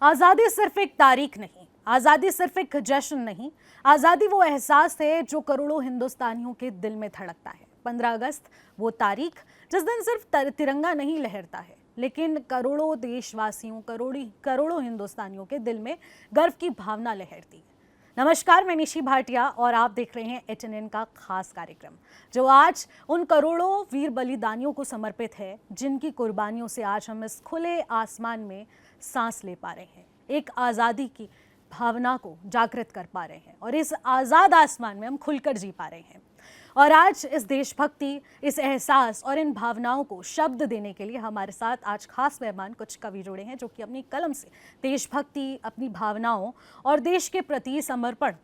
आज़ादी सिर्फ एक तारीख नहीं, आज़ादी सिर्फ एक जश्न नहीं, आज़ादी वो एहसास है जो करोड़ों हिंदुस्तानियों के दिल में धड़कता है। 15 अगस्त वो तारीख जिस दिन सिर्फ तिरंगा नहीं लहरता है, लेकिन करोड़ों देशवासियों, करोड़ों हिंदुस्तानियों के दिल में गर्व की भावना लहरती है। नमस्कार, मैं निशी भाटिया और आप देख रहे हैं HNN का खास कार्यक्रम जो आज उन करोड़ों वीर बलिदानियों को समर्पित है जिनकी कुर्बानियों से आज हम इस खुले आसमान में सांस ले पा रहे हैं, एक आज़ादी की भावना को जागृत कर पा रहे हैं और इस आज़ाद आसमान में हम खुलकर जी पा रहे हैं। और आज इस देशभक्ति, इस एहसास और इन भावनाओं को शब्द देने के लिए हमारे साथ आज खास मेहमान कुछ कवि जुड़े हैं जो कि अपनी कलम से देशभक्ति, अपनी भावनाओं और देश के प्रति समर्पण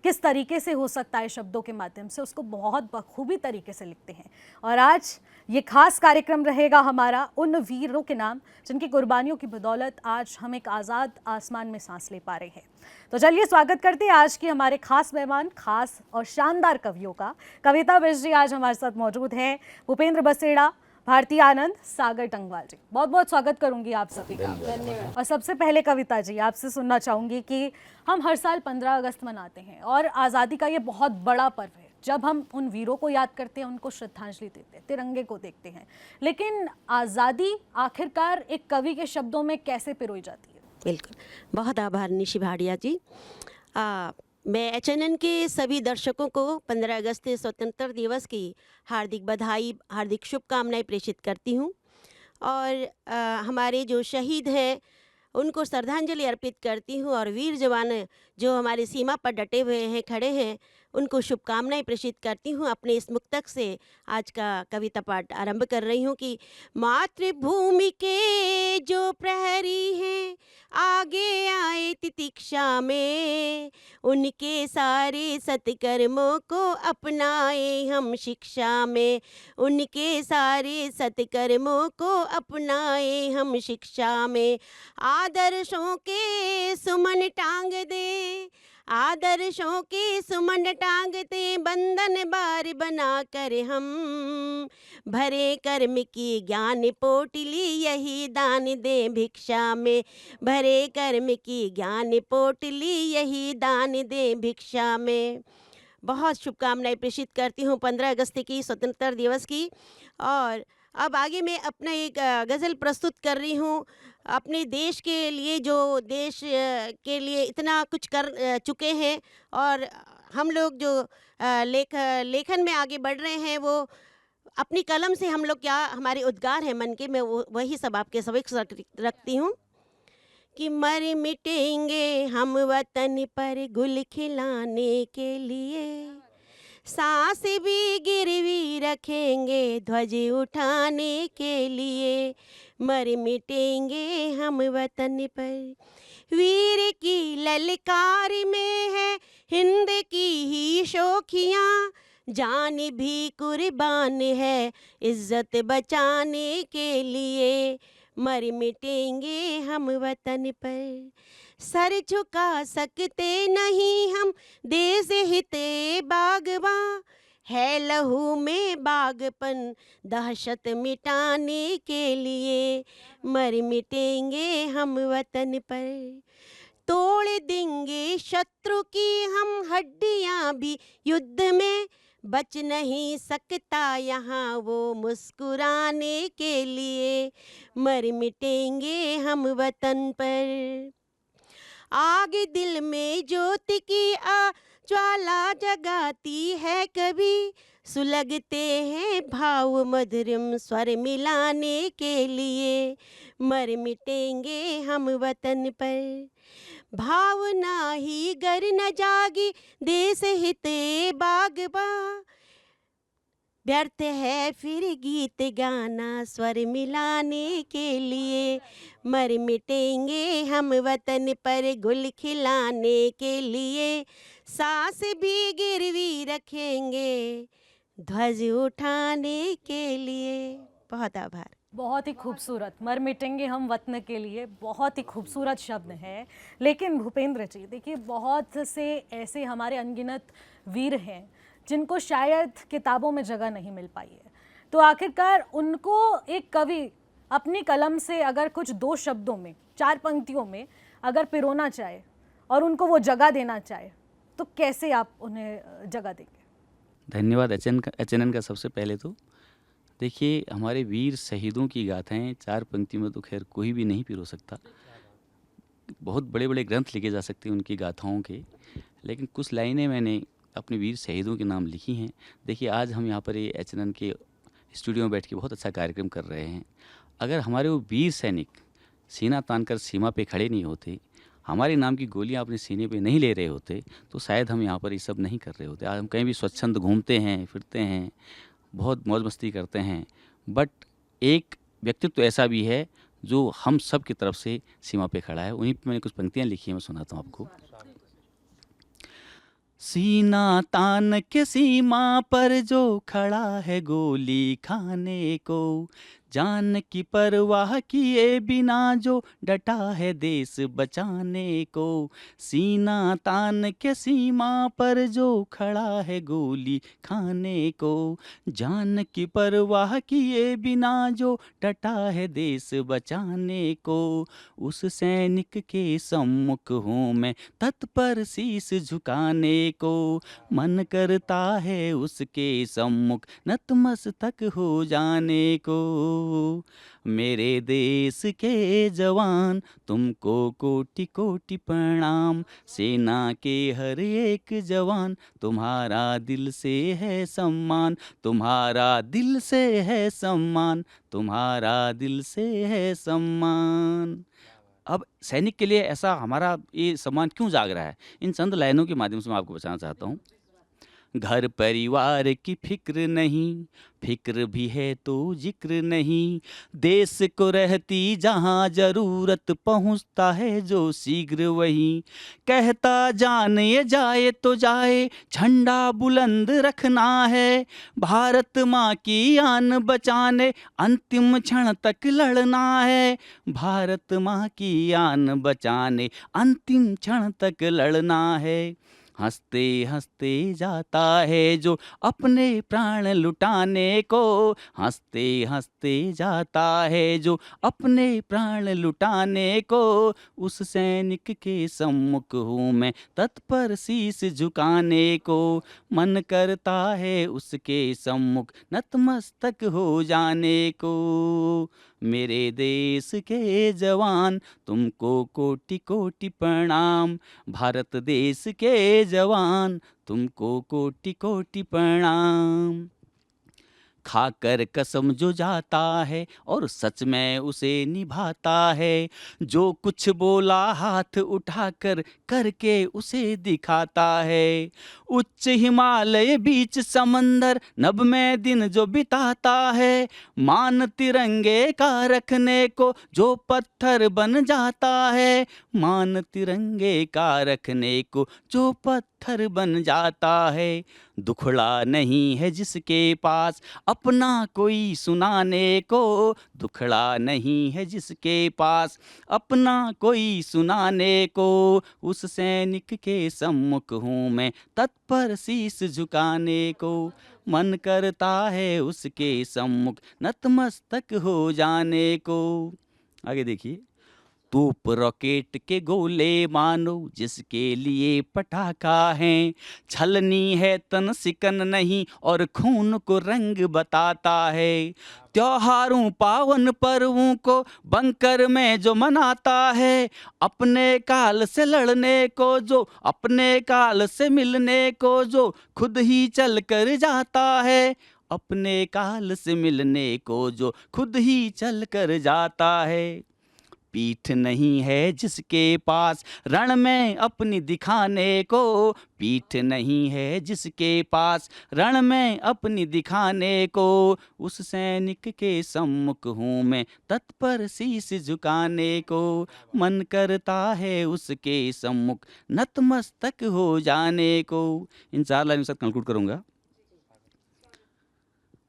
किस तरीके से हो सकता है शब्दों के माध्यम से, उसको बहुत बखूबी तरीके से लिखते हैं। और आज ये खास कार्यक्रम रहेगा हमारा उन वीरों के नाम जिनकी कुर्बानियों की बदौलत आज हम एक आज़ाद आसमान में सांस ले पा रहे हैं। तो चलिए स्वागत करते हैं आज की हमारे खास मेहमान, खास और शानदार कवियों का। कविता बिष्ट जी आज हमारे साथ मौजूद हैं, भूपेंद्र बसेड़ा, भारती आनंद, सागर टंगवाल जी। बहुत बहुत स्वागत करूंगी आप सभी का। धन्यवाद। और सबसे पहले कविता जी, आपसे सुनना चाहूंगी कि हम हर साल 15 अगस्त मनाते हैं और आज़ादी का ये बहुत बड़ा पर्व है। जब हम उन वीरों को याद करते हैं, उनको श्रद्धांजलि देते हैं, तिरंगे को देखते हैं, लेकिन आज़ादी आखिरकार एक कवि के शब्दों में कैसे पिरोई जाती है? बिल्कुल, बहुत आभार निशी भाटिया जी। मैं HNN के सभी दर्शकों को 15 अगस्त स्वतंत्रता दिवस की हार्दिक बधाई, हार्दिक शुभकामनाएं प्रेषित करती हूं और हमारे जो शहीद हैं उनको श्रद्धांजलि अर्पित करती हूं और वीर जवान जो हमारी सीमा पर डटे हुए हैं, खड़े हैं, उनको शुभकामनाएं प्रेषित करती हूं। अपने इस मुक्तक से आज का कविता पाठ आरंभ कर रही हूं कि मातृभूमि के जो प्रहरी हैं आगे आए तितिक्षा में, उनके सारे सत्कर्मों को अपनाए हम शिक्षा में, उनके सारे सत्कर्मों को अपनाए हम शिक्षा में। आदर्शों के सुमन टांग दे, आदर्शों के सुमन टांगते, बंधन बार बना कर हम, भरे कर्म की ज्ञान पोटली यही दान दे भिक्षा में, भरे कर्म की ज्ञान पोटली यही दान दे भिक्षा में। बहुत शुभकामनाएं प्रेषित करती हूँ 15 अगस्त की स्वतंत्रता दिवस की। और अब आगे मैं अपना एक गज़ल प्रस्तुत कर रही हूँ अपने देश के लिए, जो देश के लिए इतना कुछ कर चुके हैं और हम लोग जो लेखन में आगे बढ़ रहे हैं, वो अपनी कलम से हम लोग क्या हमारे उद्गार हैं मन के, मैं वही सब आपके समक्ष रखती हूँ कि मर मिटेंगे हम वतन पर गुल खिलाने के लिए, सांस भी गिरवी रखेंगे ध्वज उठाने के लिए, मर मिटेंगे हम वतन पर। वीर की ललकार में है हिंद की ही शोखियाँ, जान भी कुर्बान है इज्जत बचाने के लिए, मर मिटेंगे हम वतन पर। सर झुका सकते नहीं हम देश हिते बागबां, है लहू में बागपन दहशत मिटाने के लिए, मर मिटेंगे हम वतन पर। तोड़ देंगे शत्रु की हम हड्डियां भी युद्ध में, बच नहीं सकता यहाँ वो मुस्कुराने के लिए, मर मिटेंगे हम वतन पर। आग दिल में ज्योति की ज्वाला जगाती है कभी, सुलगते हैं भाव मधुरम स्वर मिलाने के लिए, मर मिटेंगे हम वतन पर। भावना ही गर न जागी देश हिते बागबां, व्यर्थ है फिर गीत गाना स्वर मिलाने के लिए, मर मिटेंगे हम वतन पर गुल खिलाने के लिए, सांस भी गिरवी रखेंगे ध्वज उठाने के लिए। बहुत आभार। बहुत ही खूबसूरत, मर मिटेंगे हम वतन के लिए, बहुत ही खूबसूरत शब्द है। लेकिन भूपेंद्र जी देखिए, बहुत से ऐसे हमारे अनगिनत वीर हैं जिनको शायद किताबों में जगह नहीं मिल पाई है, तो आखिरकार उनको एक कवि अपनी कलम से अगर कुछ 2 शब्दों में, 4 पंक्तियों में अगर पिरोना चाहे और उनको वो जगह देना चाहे तो कैसे आप उन्हें जगह देंगे? धन्यवाद एचएनएन का। सबसे पहले तो देखिए, हमारे वीर शहीदों की गाथाएं 4 पंक्ति में तो खैर कोई भी नहीं पिरो सकता। बहुत बड़े बड़े ग्रंथ लिखे जा सकते हैं उनकी गाथाओं के, लेकिन कुछ लाइनें मैंने अपने वीर शहीदों के नाम लिखी हैं। देखिए, आज हम यहाँ पर ये एचएनएन के स्टूडियो में बैठ के बहुत अच्छा कार्यक्रम कर रहे हैं। अगर हमारे वो वीर सैनिक सीना तानकर सीमा पे खड़े नहीं होते, हमारे नाम की गोलियां अपने सीने पे नहीं ले रहे होते, तो शायद हम यहाँ पर ये सब नहीं कर रहे होते। आज हम कहीं भी स्वच्छंद घूमते हैं, फिरते हैं, बहुत मौज मस्ती करते हैं, बट एक व्यक्तित्व ऐसा भी है जो हम सब की तरफ से सीमा पे खड़ा है। उन्हीं पे मैंने कुछ पंक्तियाँ लिखी हैं, मैं सुनाता हूँ आपको। सीना तान के सीमा पर जो खड़ा है गोली खाने को, जान की परवाह किए बिना जो डटा है देश बचाने को। सीना तान के सीमा पर जो खड़ा है गोली खाने को, जान की परवाह किए बिना जो डटा है देश बचाने को। उस सैनिक के सम्मुख हूँ मैं तत्पर शीश झुकाने को, मन करता है उसके सम्मुख नतमस्तक हो जाने को। मेरे देश के जवान तुमको कोटि कोटि प्रणाम, सेना के हर एक जवान तुम्हारा दिल से है सम्मान, तुम्हारा दिल से है सम्मान, तुम्हारा दिल से है सम्मान। अब सैनिक के लिए ऐसा हमारा ये सम्मान क्यों जाग रहा है, इन चंद लाइनों के माध्यम से मैं आपको बताना चाहता हूँ। घर परिवार की फिक्र नहीं, फिक्र भी है तो जिक्र नहीं, देश को रहती जहाँ जरूरत पहुँचता है जो शीघ्र वही। कहता जाने जाए तो जाए, झंडा बुलंद रखना है, भारत माँ की आन बचाने अंतिम क्षण तक लड़ना है, भारत माँ की आन बचाने अंतिम क्षण तक लड़ना है। हंसते हंसते जाता है जो अपने प्राण लुटाने को, हंसते हंसते जाता है जो अपने प्राण लुटाने को। उस सैनिक के सम्मुख हूँ मैं तत्पर शीश झुकाने को, मन करता है उसके सम्मुख नतमस्तक हो जाने को। मेरे देश के जवान तुमको कोटि कोटि प्रणाम, भारत देश के जवान तुमको कोटि कोटि प्रणाम। खाकर कसम जो जाता है और सच में उसे निभाता है, जो कुछ बोला हाथ उठाकर करके उसे दिखाता है। उच्च हिमालय बीच समंदर नभ में दिन जो बिताता है, मान तिरंगे का रखने को जो पत्थर बन जाता है, मान तिरंगे का रखने को जो पत्थर बन जाता है। दुखड़ा नहीं है जिसके पास अपना कोई सुनाने को, दुखड़ा नहीं है जिसके पास अपना कोई सुनाने को। उस सैनिक के सम्मुख हूँ मैं तत्पर शीश झुकाने को, मन करता है उसके सम्मुख नतमस्तक हो जाने को। आगे देखिए। तोप रॉकेट के गोले मानो जिसके लिए पटाखा है, छलनी है तन सिकन नहीं और खून को रंग बताता है। त्योहारों पावन पर्वों को बंकर में जो मनाता है, अपने काल से लड़ने को जो अपने काल से मिलने को जो खुद ही चल कर जाता है, अपने काल से मिलने को जो खुद ही चल कर जाता है। पीठ नहीं है जिसके पास रण में अपनी दिखाने को, पीठ नहीं है जिसके पास रण में अपनी दिखाने को। उस सैनिक के सम्मुख हूँ मैं तत्पर शीश झुकाने को, मन करता है उसके सम्मुख नतमस्तक हो जाने को। इन 4 लाइन के साथ कंक्लूड करूँगा।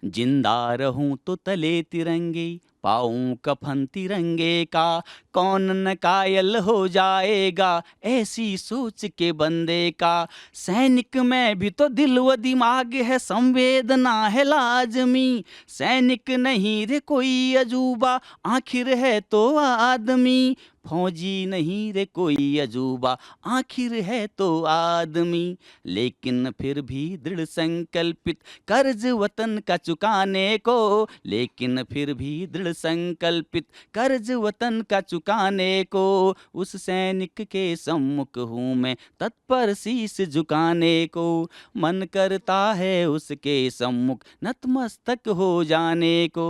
जिंदा रहूं तो तले तिरंगे, पाऊं कफन तिरंगे का, कौन न कायल हो जाएगा ऐसी सोच के बंदे का। सैनिक में भी तो दिल व दिमाग है, संवेदना है लाजमी, सैनिक नहीं रे कोई अजूबा, आखिर है तो आदमी। फौजी नहीं रे कोई अजूबा, आखिर है तो आदमी। लेकिन फिर भी दृढ़ संकल्पित कर्ज वतन का चुकाने को, लेकिन फिर भी दृढ़ संकल्पित कर्ज वतन का चुकाने को। उस सैनिक के सम्मुख हूँ मैं तत्पर शीश झुकाने को, मन करता है उसके सम्मुख नतमस्तक हो जाने को।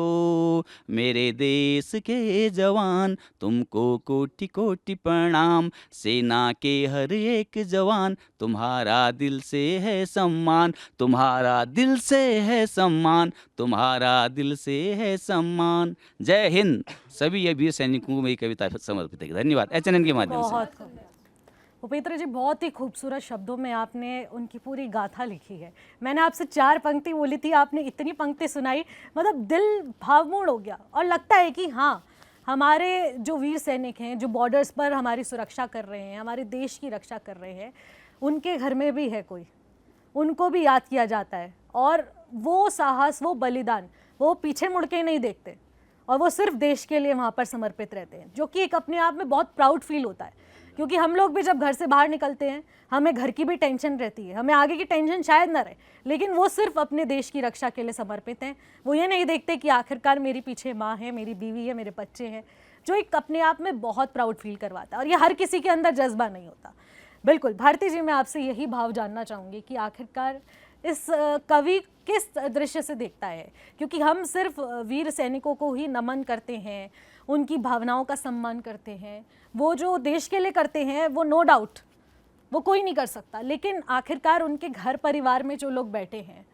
मेरे देश के जवान तुमको कोटि कोटि प्रणाम, सेना के हर एक जवान तुम्हारा दिल से है सम्मान, तुम्हारा दिल से है सम्मान, तुम्हारा दिल से है सम्मान। जय हिंद। सभी वीर सैनिकों को मेरी कविता समर्पित है। धन्यवाद। एचएनएन के माध्यम से। बहुत खूब उपेंद्र जी, बहुत ही खूबसूरत शब्दों में आपने उनकी पूरी गाथा लिखी है। मैंने आपसे 4 पंक्ति बोली थी, आपने इतनी पंक्ति सुनाई, मतलब दिल भावपूर्ण हो गया। और लगता है कि हाँ, हमारे जो वीर सैनिक हैं, जो बॉर्डर्स पर हमारी सुरक्षा कर रहे हैं, हमारे देश की रक्षा कर रहे हैं, उनके घर में भी है कोई, उनको भी याद किया जाता है। और वो साहस, वो बलिदान, वो पीछे मुड़ के नहीं देखते और वो सिर्फ देश के लिए वहाँ पर समर्पित रहते हैं, जो कि एक अपने आप में बहुत प्राउड फील होता है। क्योंकि हम लोग भी जब घर से बाहर निकलते हैं, हमें घर की भी टेंशन रहती है, हमें आगे की टेंशन शायद ना रहे, लेकिन वो सिर्फ अपने देश की रक्षा के लिए समर्पित हैं। वो ये नहीं देखते कि आखिरकार मेरी पीछे माँ है, मेरी बीवी है, मेरे बच्चे हैं, जो एक अपने आप में बहुत प्राउड फील करवाता है। और ये हर किसी के अंदर जज्बा नहीं होता। बिल्कुल भारती जी, मैं आपसे यही भाव जानना चाहूँगी कि आखिरकार इस कवि किस दृश्य से देखता है, क्योंकि हम सिर्फ वीर सैनिकों को ही नमन करते हैं, उनकी भावनाओं का सम्मान करते हैं, वो जो देश के लिए करते हैं वो नो डाउट वो कोई नहीं कर सकता, लेकिन आखिरकार उनके घर परिवार में जो लोग बैठे हैं,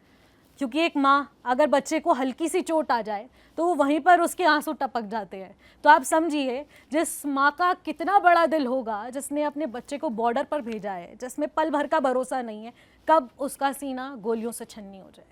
क्योंकि एक माँ अगर बच्चे को हल्की सी चोट आ जाए तो वो वहीं पर उसके आंसू टपक जाते हैं। तो आप समझिए जिस माँ का कितना बड़ा दिल होगा, जिसने अपने बच्चे को बॉर्डर पर भेजा है, जिसमें पल भर का भरोसा नहीं है कब उसका सीना गोलियों से छन्नी हो जाए।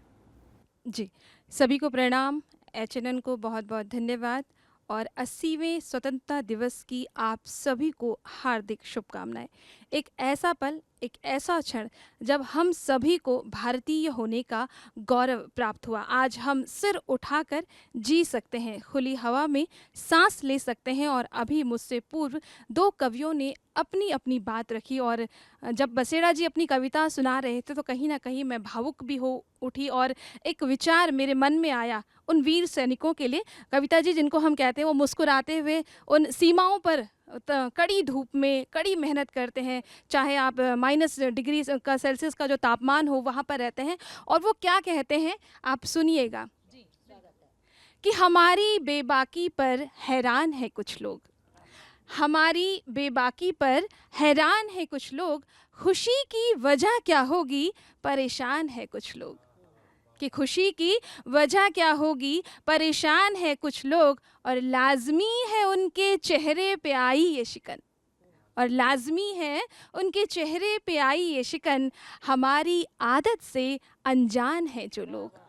जी, सभी को प्रणाम। एचएनएन को बहुत बहुत धन्यवाद और 80वें स्वतंत्रता दिवस की आप सभी को हार्दिक शुभकामनाएं। एक ऐसा पल, एक ऐसा क्षण जब हम सभी को भारतीय होने का गौरव प्राप्त हुआ। आज हम सिर उठाकर जी सकते हैं, खुली हवा में सांस ले सकते हैं। और अभी मुझसे पूर्व 2 कवियों ने अपनी अपनी बात रखी और जब बसेड़ा जी अपनी कविता सुना रहे थे तो कहीं ना कहीं मैं भावुक भी हो उठी और एक विचार मेरे मन में आया उन वीर सैनिकों के लिए। कविता जी जिनको हम कहते हैं, वो मुस्कुराते हुए उन सीमाओं पर कड़ी धूप में कड़ी मेहनत करते हैं, चाहे आप -डिग्री का सेल्सियस का जो तापमान हो वहाँ पर रहते हैं। और वो क्या कहते हैं आप सुनिएगा कि हमारी बेबाकी पर हैरान है कुछ लोग, हमारी बेबाकी पर हैरान है कुछ लोग, खुशी की वजह क्या होगी परेशान है कुछ लोग, कि खुशी की वजह क्या होगी परेशान है कुछ लोग। और लाजमी है उनके चेहरे पे आई ये शिकन, और लाजमी है उनके चेहरे पे आई ये शिकन, हमारी आदत से अनजान है जो लोग,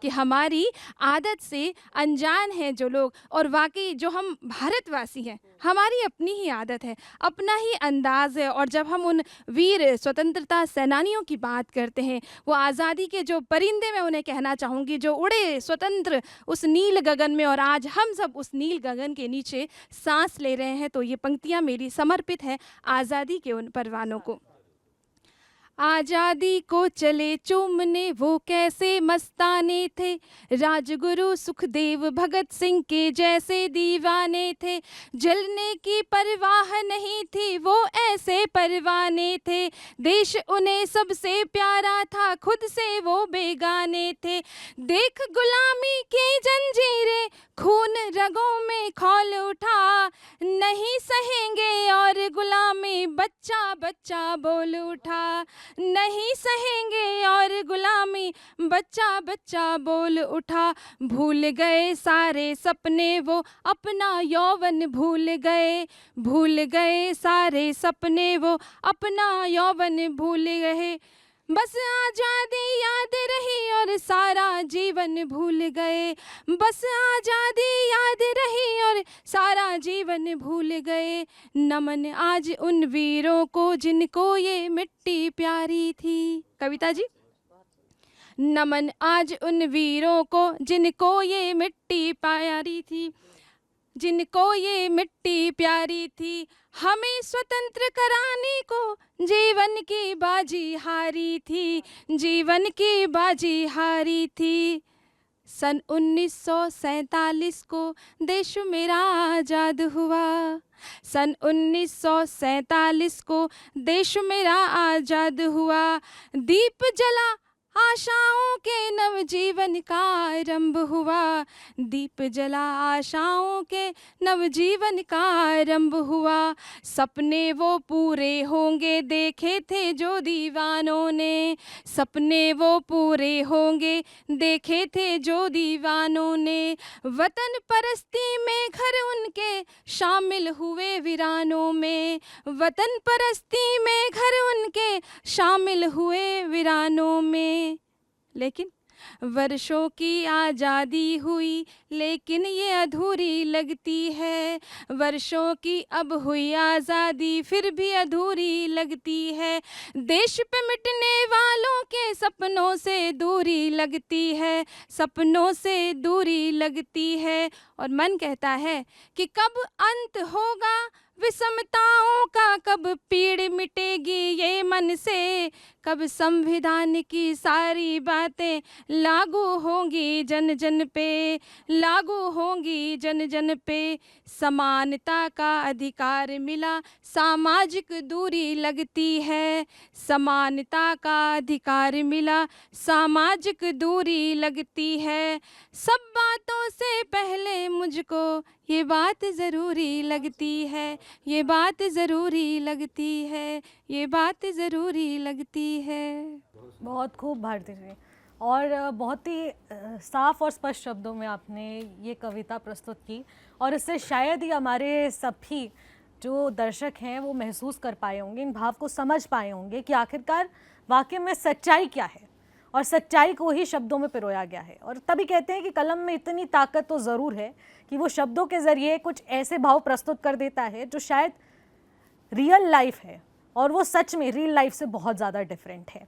कि हमारी आदत से अनजान है जो लोग। और वाकई जो हम भारतवासी हैं, हमारी अपनी ही आदत है, अपना ही अंदाज़ है। और जब हम उन वीर स्वतंत्रता सेनानियों की बात करते हैं, वो आज़ादी के जो परिंदे मैं उन्हें कहना चाहूँगी, जो उड़े स्वतंत्र उस नील गगन में, और आज हम सब उस नील गगन के नीचे सांस ले रहे हैं, तो ये पंक्तियाँ मेरी समर्पित है आज़ादी के उन परवानों को। आज़ादी को चले चूमने वो कैसे मस्ताने थे, राजगुरु सुखदेव भगत सिंह के जैसे दीवाने थे, जलने की परवाह नहीं थी वो ऐसे परवाने थे, देश उन्हें सबसे प्यारा था खुद से वो बेगाने थे, देख गुलामी की जंजीरें खून रगों में खौल उठा, नहीं सहेंगे और गुलामी बच्चा बच्चा बोल उठा, नहीं सहेंगे और गुलामी बच्चा बच्चा बोल उठा, भूल गए सारे सपने वो अपना यौवन भूल गए सारे सपने वो अपना यौवन भूल गए, बस आज़ादी याद रही और सारा जीवन भूल गए, बस आज़ादी याद रही और सारा जीवन भूल गए। नमन आज उन वीरों को जिनको ये मिट्टी प्यारी थी। कविता जी। नमन आज उन वीरों को जिनको ये मिट्टी प्यारी थी, जिनको ये मिट्टी प्यारी थी। हमें स्वतंत्र कराने को जीवन की बाजी हारी थी, जीवन की बाजी हारी थी। सन 1947 को देश मेरा आज़ाद हुआ, सन 1947 को देश मेरा आज़ाद हुआ। दीप जला आशाओं के नवजीवन का आरंभ हुआ, दीप जला आशाओं के नवजीवन का आरंभ हुआ। सपने वो पूरे होंगे देखे थे जो दीवानों ने, सपने वो पूरे होंगे देखे थे जो दीवानों ने। वतन परस्ती में घर उनके शामिल हुए वीरानों में, वतन परस्ती में घर उनके शामिल हुए वीरानों में। लेकिन वर्षों की आज़ादी हुई लेकिन ये अधूरी लगती है, वर्षों की अब हुई आज़ादी फिर भी अधूरी लगती है। देश पे मिटने वालों के सपनों से दूरी लगती है, सपनों से दूरी लगती है। और मन कहता है कि कब अंत होगा विषमताओं का, कब पीड़ मिटेगी ये मन से, कब संविधान की सारी बातें लागू होंगी जन जन पे, लागू होंगी जन जन पे। समानता का अधिकार मिला सामाजिक दूरी लगती है, समानता का अधिकार मिला सामाजिक दूरी लगती है। सब बातों से पहले मुझको ये बात ज़रूरी लगती है, ये बात ज़रूरी लगती है, ये बात ज़रूरी लगती है। बहुत खूब भारती जी, और बहुत ही साफ और स्पष्ट शब्दों में आपने ये कविता प्रस्तुत की, और इससे शायद ही हमारे सभी जो दर्शक हैं वो महसूस कर पाए होंगे, इन भाव को समझ पाए होंगे कि आखिरकार वाकई में सच्चाई क्या है, और सच्चाई को ही शब्दों में पिरोया गया है। और तभी कहते हैं कि कलम में इतनी ताकत तो ज़रूर है कि वो शब्दों के ज़रिए कुछ ऐसे भाव प्रस्तुत कर देता है जो शायद रियल लाइफ है, और वो सच में रियल लाइफ से बहुत ज़्यादा डिफरेंट है।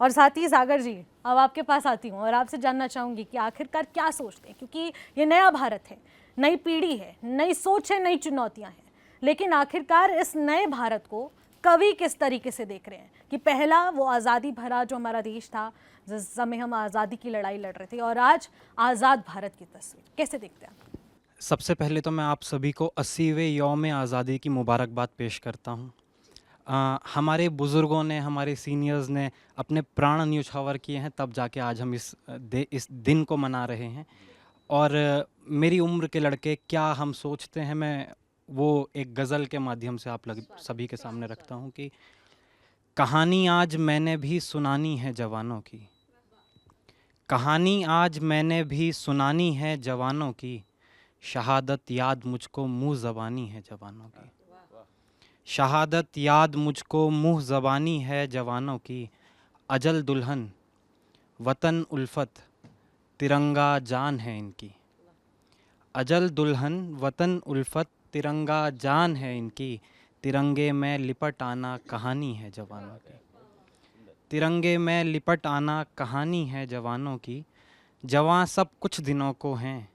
और साथ ही सागर जी, अब आपके पास आती हूँ और आपसे जानना चाहूँगी कि आखिरकार क्या सोचते हैं, क्योंकि ये नया भारत है, नई पीढ़ी है, नई सोच है, नई चुनौतियाँ हैं, लेकिन आखिरकार इस नए भारत को कवि किस तरीके से देख रहे हैं कि पहला वो आज़ादी भरा जो हमारा देश था जिस समय हम आज़ादी की लड़ाई लड़ रहे थे, और आज आज़ाद भारत की तस्वीर कैसे देखते हैं आप? सबसे पहले तो मैं आप सभी को 80वें यौम आज़ादी की मुबारकबाद पेश करता हूँ। हमारे बुज़ुर्गों ने, हमारे सीनियर्स ने अपने प्राण न्यौछावर किए हैं, तब जाके आज हम इस दिन को मना रहे हैं। और मेरी उम्र के लड़के क्या हम सोचते हैं, मैं वो एक गज़ल के माध्यम से आप सभी के सामने रखता हूँ कि कहानी आज मैंने भी सुनानी है जवानों की, कहानी आज मैंने भी सुनानी है जवानों की, शहादत याद मुझको मुँह ज़बानी है जवानों की, शहादत याद मुझको मुँह ज़बानी है जवानों की। अजल दुल्हन वतन उल्फत तिरंगा जान है इनकी, अजल दुल्हन वतन उल्फत तिरंगा जान है इनकी, तिरंगे में लिपट आना कहानी है जवानों की, तिरंगे में लिपट आना कहानी है जवानों की। जवां सब कुछ दिनों को हैं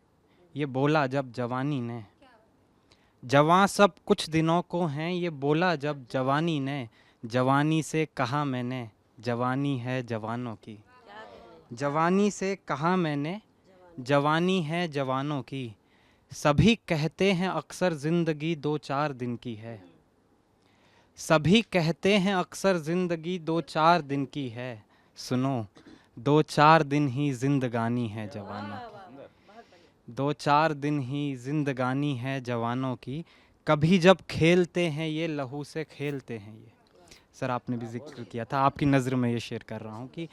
ये बोला जब जवानी ने, जवां सब कुछ दिनों को हैं ये बोला जब जवानी ने, जवानी से कहा मैंने जवानी है जवानों की, जवानी से कहा मैंने जवानी है जवानों की। सभी कहते हैं अक्सर ज़िंदगी 2-4 दिन की है, सभी कहते हैं अक्सर ज़िंदगी 2-4 दिन की है, सुनो 2-4 दिन ही जिंदगानी है जवानों की, 2-4 दिन ही जिंदगानी है जवानों की। कभी जब खेलते हैं ये लहू से खेलते हैं ये, सर आपने भी जिक्र किया था, आपकी नज़र में ये शेयर कर रहा हूँ कि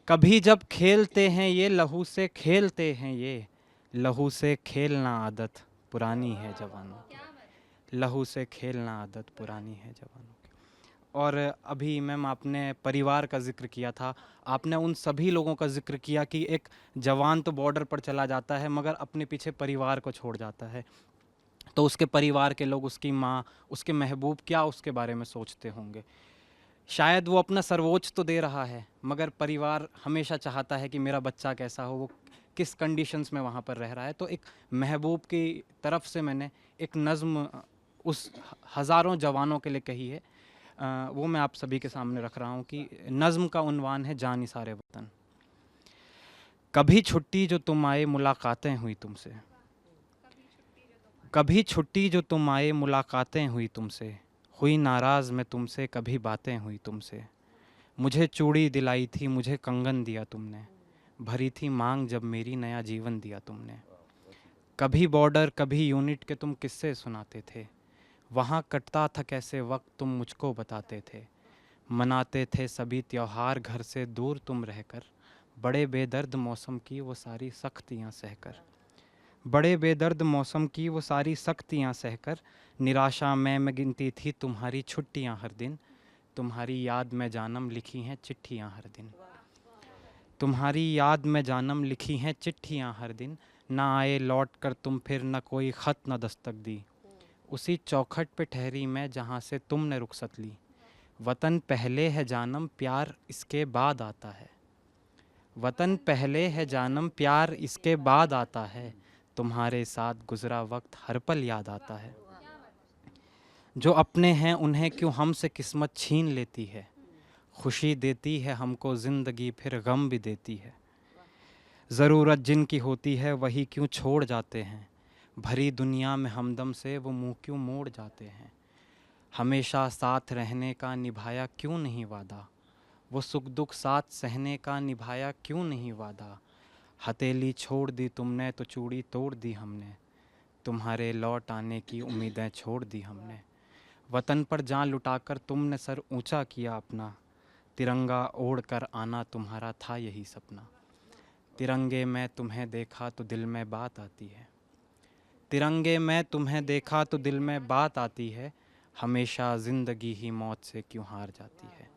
कभी जब खेलते हैं ये लहू से खेलते हैं ये, लहू से खेलना आदत पुरानी है जवानों की, लहू से खेलना आदत पुरानी है जवानों की। और अभी मैम आपने परिवार का ज़िक्र किया था, आपने उन सभी लोगों का ज़िक्र किया कि एक जवान तो बॉर्डर पर चला जाता है मगर अपने पीछे परिवार को छोड़ जाता है, तो उसके परिवार के लोग, उसकी माँ, उसके महबूब क्या उसके बारे में सोचते होंगे। शायद वो अपना सर्वोच्च तो दे रहा है मगर परिवार हमेशा चाहता है कि मेरा बच्चा कैसा हो, वो किस कंडीशंस में वहाँ पर रह रहा है। तो एक महबूब की तरफ से मैंने एक नज़्म उस हज़ारों जवानों के लिए कही है, वो मैं आप सभी के सामने रख रहा हूँ कि नज़्म का उन्वान है जान निसारे वतन। कभी छुट्टी जो तुम आए मुलाकातें हुई तुमसे, कभी छुट्टी जो तुम आए मुलाकातें हुई तुमसे, हुई नाराज़ मैं तुमसे कभी बातें हुई तुमसे। मुझे चूड़ी दिलाई थी मुझे कंगन दिया तुमने, भरी थी मांग जब मेरी नया जीवन दिया तुमने। कभी बॉर्डर कभी यूनिट के तुम किस्से सुनाते थे, वहाँ कटता था कैसे वक्त तुम मुझको बताते थे। मनाते थे सभी त्योहार घर से दूर तुम रहकर, बड़े बेदर्द मौसम की वो सारी सख्तियाँ सहकर, बड़े बेदर्द मौसम की वो सारी सख्तियाँ सहकर। निराशा में मैं गिनती थी तुम्हारी छुट्टियाँ हर दिन, तुम्हारी याद में जानम लिखी हैं चिट्ठियाँ हर दिन। तुम्हारी याद में जानम लिखी हैं चिट्ठियाँ हर दिन, ना आए लौट कर तुम फिर न कोई ख़त न दस्तक दी। उसी चौखट पे ठहरी मैं जहाँ से तुमने रुखसत ली। वतन पहले है जानम प्यार इसके बाद आता है, वतन पहले है जानम प्यार इसके बाद आता है। तुम्हारे साथ गुज़रा वक्त हर पल याद आता है। जो अपने हैं उन्हें क्यों हमसे किस्मत छीन लेती है, खुशी देती है हमको ज़िंदगी फिर गम भी देती है। ज़रूरत जिनकी होती है वही क्यों छोड़ जाते हैं, भरी दुनिया में हमदम से वो मुँह क्यों मोड़ जाते हैं। हमेशा साथ रहने का निभाया क्यों नहीं वादा, वो सुख दुख साथ सहने का निभाया क्यों नहीं वादा। हथेली छोड़ दी तुमने तो चूड़ी तोड़ दी हमने, तुम्हारे लौट आने की उम्मीदें छोड़ दी हमने। वतन पर जान लुटाकर तुमने सर ऊंचा किया अपना, तिरंगा ओढ़ कर आना तुम्हारा था यही सपना। तिरंगे में तुम्हें देखा तो दिल में बात आती है, तिरंगे में तुम्हें देखा तो दिल में बात आती है। हमेशा ज़िंदगी ही मौत से क्यों हार जाती है,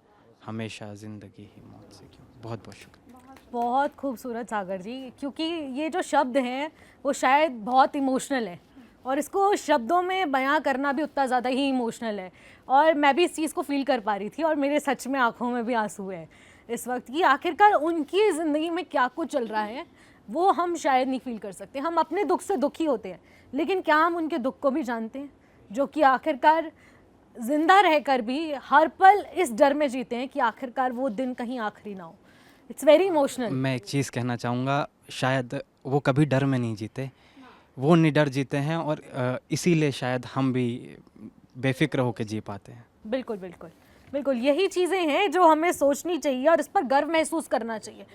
हमेशा ज़िंदगी ही मौत से क्यों। बहुत बहुत शुक्रिया। बहुत खूबसूरत सागर जी, क्योंकि ये जो शब्द हैं वो शायद बहुत इमोशनल है और इसको शब्दों में बयां करना भी उतना ज़्यादा ही इमोशनल है। और मैं भी इस चीज़ को फील कर पा रही थी और मेरे सच में आंखों में भी आंसू है इस वक्त कि आखिरकार उनकी ज़िंदगी में क्या कुछ चल रहा है वो हम शायद नहीं फील कर सकते। हम अपने दुख से दुखी होते हैं, लेकिन क्या हम उनके दुख को भी जानते हैं, जो कि आखिरकार ज़िंदा रहकर भी हर पल इस डर में जीते हैं कि आखिरकार वो दिन कहीं आखिरी ना हो। It's very emotional. मैं एक चीज़ कहना चाहूँगा, शायद वो कभी डर में नहीं जीते, वो निडर जीते हैं और इसीलिए शायद हम भी बेफिक्र होकर जी पाते हैं। बिल्कुल बिल्कुल बिल्कुल, यही चीज़ें हैं जो हमें सोचनी चाहिए और इस पर गर्व महसूस करना चाहिए।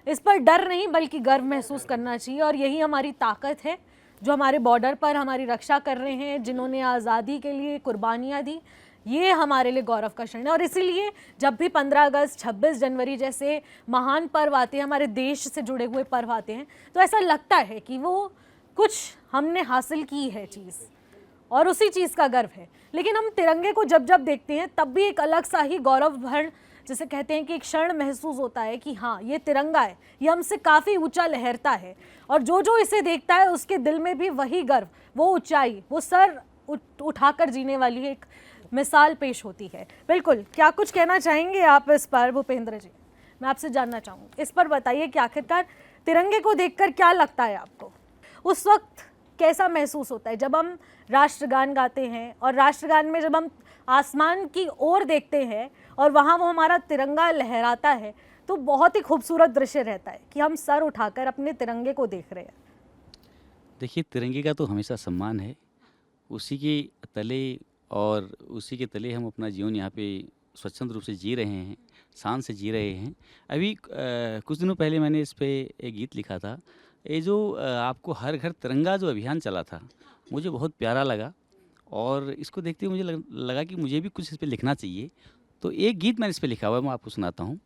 इस पर डर नहीं बल्कि गर्व महसूस करना चाहिए और यही हमारी ताकत है जो हमारे बॉर्डर पर हमारी रक्षा कर रहे हैं, जिन्होंने आज़ादी के लिए कुर्बानियाँ दी। ये हमारे लिए गौरव का क्षण है और इसीलिए जब भी 15 अगस्त 26 जनवरी जैसे महान पर्व आते हैं, हमारे देश से जुड़े हुए पर्व आते हैं, तो ऐसा लगता है कि वो कुछ हमने हासिल की है चीज़ और उसी चीज़ का गर्व है। लेकिन हम तिरंगे को जब जब देखते हैं तब भी एक अलग सा ही गौरव भर, जिसे कहते हैं कि एक क्षण महसूस होता है कि हाँ ये तिरंगा है, ये हमसे काफ़ी ऊंचा लहरता है और जो जो इसे देखता है उसके दिल में भी वही गर्व, वो ऊंचाई, वो सर उठाकर जीने वाली एक मिसाल पेश होती है। बिल्कुल, क्या कुछ कहना चाहेंगे आप इस पर भूपेंद्र जी? मैं आपसे जानना चाहूँगी इस पर, बताइए कि आखिरकार तिरंगे को देखकर क्या लगता है आपको? उस वक्त कैसा महसूस होता है जब हम राष्ट्रगान गाते हैं और राष्ट्रगान में जब हम आसमान की ओर देखते हैं और वहाँ वो हमारा तिरंगा लहराता है, तो बहुत ही खूबसूरत दृश्य रहता है कि हम सर उठाकर अपने तिरंगे को देख रहे हैं। देखिए, तिरंगे का तो हमेशा सम्मान है, उसी के तले और उसी के तले हम अपना जीवन यहाँ पे स्वच्छंद रूप से जी रहे हैं, शान से जी रहे हैं। अभी कुछ दिनों पहले मैंने इस पे एक गीत लिखा था। ये जो आपको हर घर तिरंगा जो अभियान चला था, मुझे बहुत प्यारा लगा और इसको देखते हुए मुझे लगा कि मुझे भी कुछ इस पे लिखना चाहिए। तो एक गीत मैंने इस पे लिखा हुआ है, मैं आपको सुनाता हूँ।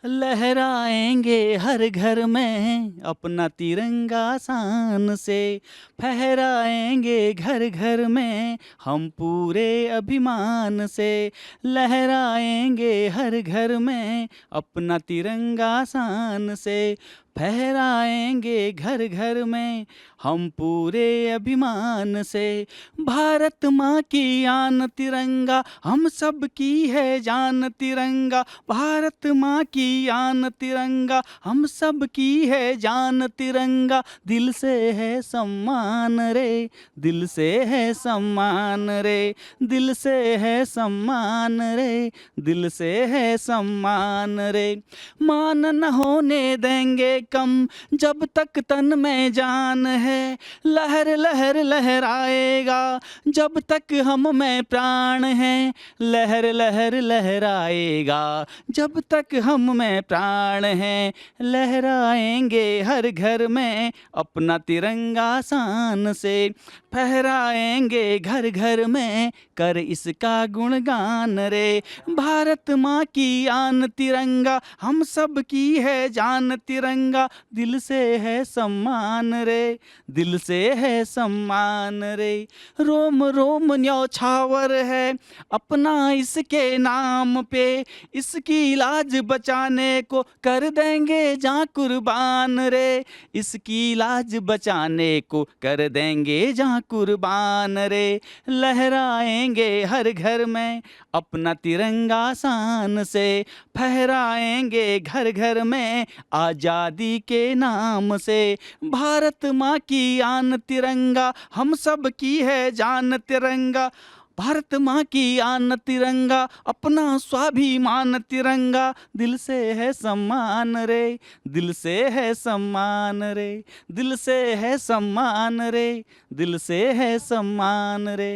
लहराएंगे हर घर में अपना तिरंगा शान से, फहराएंगे घर घर में हम पूरे अभिमान से, लहराएंगे हर घर में अपना तिरंगा शान से, फहराएंगे घर घर में हम पूरे अभिमान से। भारत माँ की आन तिरंगा हम सब की है जान तिरंगा, भारत माँ की आन तिरंगा हम सब की है जान तिरंगा, दिल से है सम्मान रे, दिल से है सम्मान रे, दिल से है सम्मान रे, दिल से है सम्मान रे। मान न होने देंगे कम जब तक तन में जान है, लहर लहर लहराएगा जब तक हम में प्राण है, लहर लहर लहराएगा जब तक हम में प्राण है, लहराएंगे हर घर में अपना तिरंगा शान से, फहराएंगे घर घर में कर इसका गुणगान रे। भारत माँ की आन तिरंगा हम सब की है जान तिरंगा, दिल से है सम्मान रे, दिल से है सम्मान रे। रोम रोम न्यौछावर है अपना इसके नाम पे, इसकी लाज बचाने को कर देंगे जान कुर्बान रे, इसकी लाज बचाने को कर देंगे जान कुर्बान रे। लहराएंगे हर घर में अपना तिरंगा शान से, फहराएंगे घर घर में आज़ादी के नाम से, भारत माँ की आन तिरंगा हम सब की है जान तिरंगा, भारत माँ की आन तिरंगा अपना स्वाभिमान तिरंगा, दिल से है सम्मान रे, दिल से है सम्मान रे, दिल से है सम्मान रे, दिल से है सम्मान रे।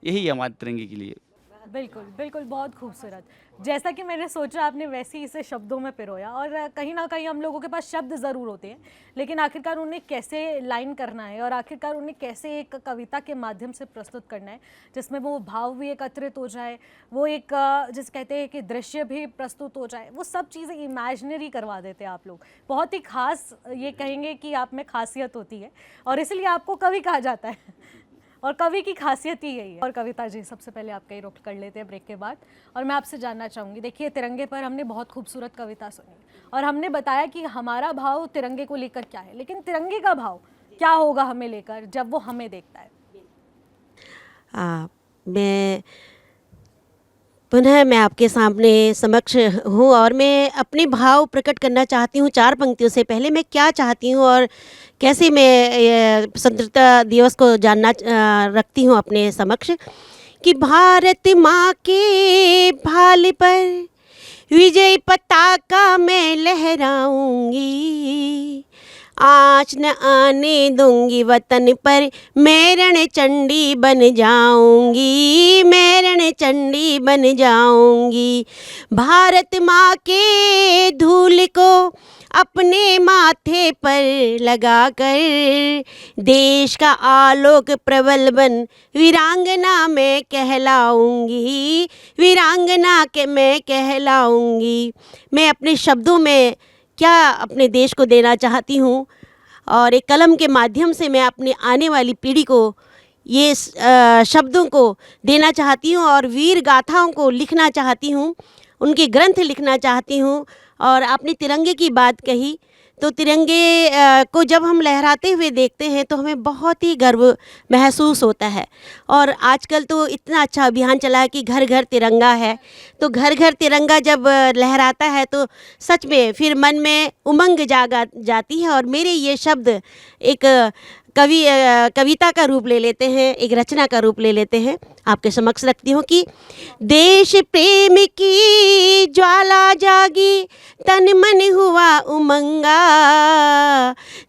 यही हमारे तिरंगे के लिए। बिल्कुल बिल्कुल, बहुत खूबसूरत। जैसा कि मैंने सोचा आपने वैसे ही इसे शब्दों में पिरोया, और कहीं ना कहीं हम लोगों के पास शब्द ज़रूर होते हैं, लेकिन आखिरकार उन्हें कैसे लाइन करना है और आखिरकार उन्हें कैसे एक कविता के माध्यम से प्रस्तुत करना है जिसमें वो भाव भी एकत्रित हो जाए, वो एक जिस कहते हैं कि दृश्य भी प्रस्तुत हो जाए, वो सब चीज़ें इमेजिनरी करवा देते हैं आप लोग। बहुत ही खास, ये कहेंगे कि आप में खासियत होती है और इसलिए आपको कवि कहा जाता है और कवि की खासियत ही यही है। और कविता जी, सबसे पहले आपका ही रुख कर लेते हैं ब्रेक के बाद, और मैं आपसे जानना चाहूँगी, देखिए तिरंगे पर हमने बहुत खूबसूरत कविता सुनी और हमने बताया कि हमारा भाव तिरंगे को लेकर क्या है, लेकिन तिरंगे का भाव क्या होगा हमें लेकर जब वो हमें देखता है? मैं पुनः मैं आपके सामने समक्ष हूँ और मैं अपने भाव प्रकट करना चाहती हूँ 4 पंक्तियों से। पहले मैं क्या चाहती हूँ और कैसे मैं स्वतंत्रता दिवस को जानना रखती हूँ अपने समक्ष, कि भारत माँ के भाले पर विजय पताका मैं लहराऊंगी, आँच न आने दूंगी वतन पर, मैं रण चंडी बन जाऊंगी, मैं रण चंडी बन जाऊंगी। भारत माँ के धूल को अपने माथे पर लगाकर देश का आलोक प्रबल बन वीरांगना में कहलाऊंगी, वीरांगना के मैं कहलाऊंगी। मैं अपने शब्दों में क्या अपने देश को देना चाहती हूँ और एक कलम के माध्यम से मैं अपनी आने वाली पीढ़ी को ये शब्दों को देना चाहती हूँ और वीर गाथाओं को लिखना चाहती हूँ, उनके ग्रंथ लिखना चाहती हूँ। और आपने तिरंगे की बात कही, तो तिरंगे को जब हम लहराते हुए देखते हैं तो हमें बहुत ही गर्व महसूस होता है। और आजकल तो इतना अच्छा अभियान चला है कि घर घर तिरंगा है, तो घर घर तिरंगा जब लहराता है तो सच में फिर मन में उमंग जागा जाती है। और मेरे ये शब्द एक कविता का रूप ले लेते हैं, एक रचना का रूप ले लेते हैं। आपके समक्ष रखती हूँ कि देश प्रेम की ज्वाला जागी, तन मन हुआ उमंगा,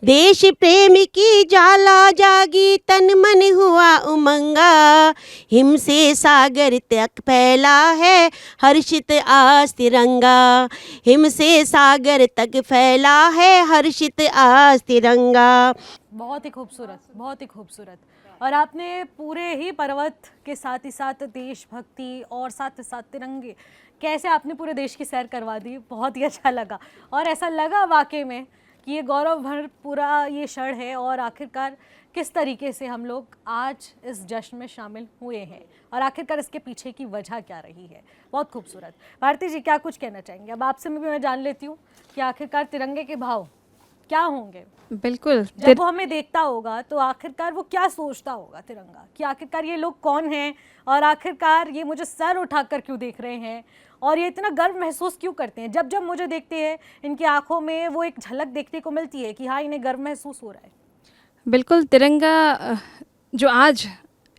देश प्रेम की ज्वाला जागी, तन मन हुआ उमंगा, हिम से सागर तक फैला है हर्षित आज तिरंगा, हिम से सागर तक फैला है हर्षित आज तिरंगा। बहुत ही खूबसूरत, बहुत ही खूबसूरत। और आपने पूरे ही पर्वत के साथ ही साथ देशभक्ति और साथ ही साथ तिरंगे, कैसे आपने पूरे देश की सैर करवा दी, बहुत ही अच्छा लगा। और ऐसा लगा वाकई में कि ये गौरव भर पूरा ये क्षण है और आखिरकार किस तरीके से हम लोग आज इस जश्न में शामिल हुए हैं और आखिरकार इसके पीछे की वजह क्या रही है। बहुत खूबसूरत। भारती जी, क्या कुछ कहना चाहेंगे? अब आपसे मैं जान लेती हूँ कि आखिरकार तिरंगे के भाव क्या होंगे। बिल्कुल जब वो हमें देखता होगा तो आखिरकार वो क्या सोचता होगा तिरंगा, कि आखिरकार ये लोग कौन हैं और आखिरकार ये मुझे सर उठाकर क्यों देख रहे हैं और ये इतना गर्व महसूस क्यों करते हैं। जब जब मुझे देखते हैं इनकी आंखों में वो एक झलक देखने को मिलती है कि हाँ, इन्हें गर्व महसूस हो रहा है। बिल्कुल, तिरंगा जो आज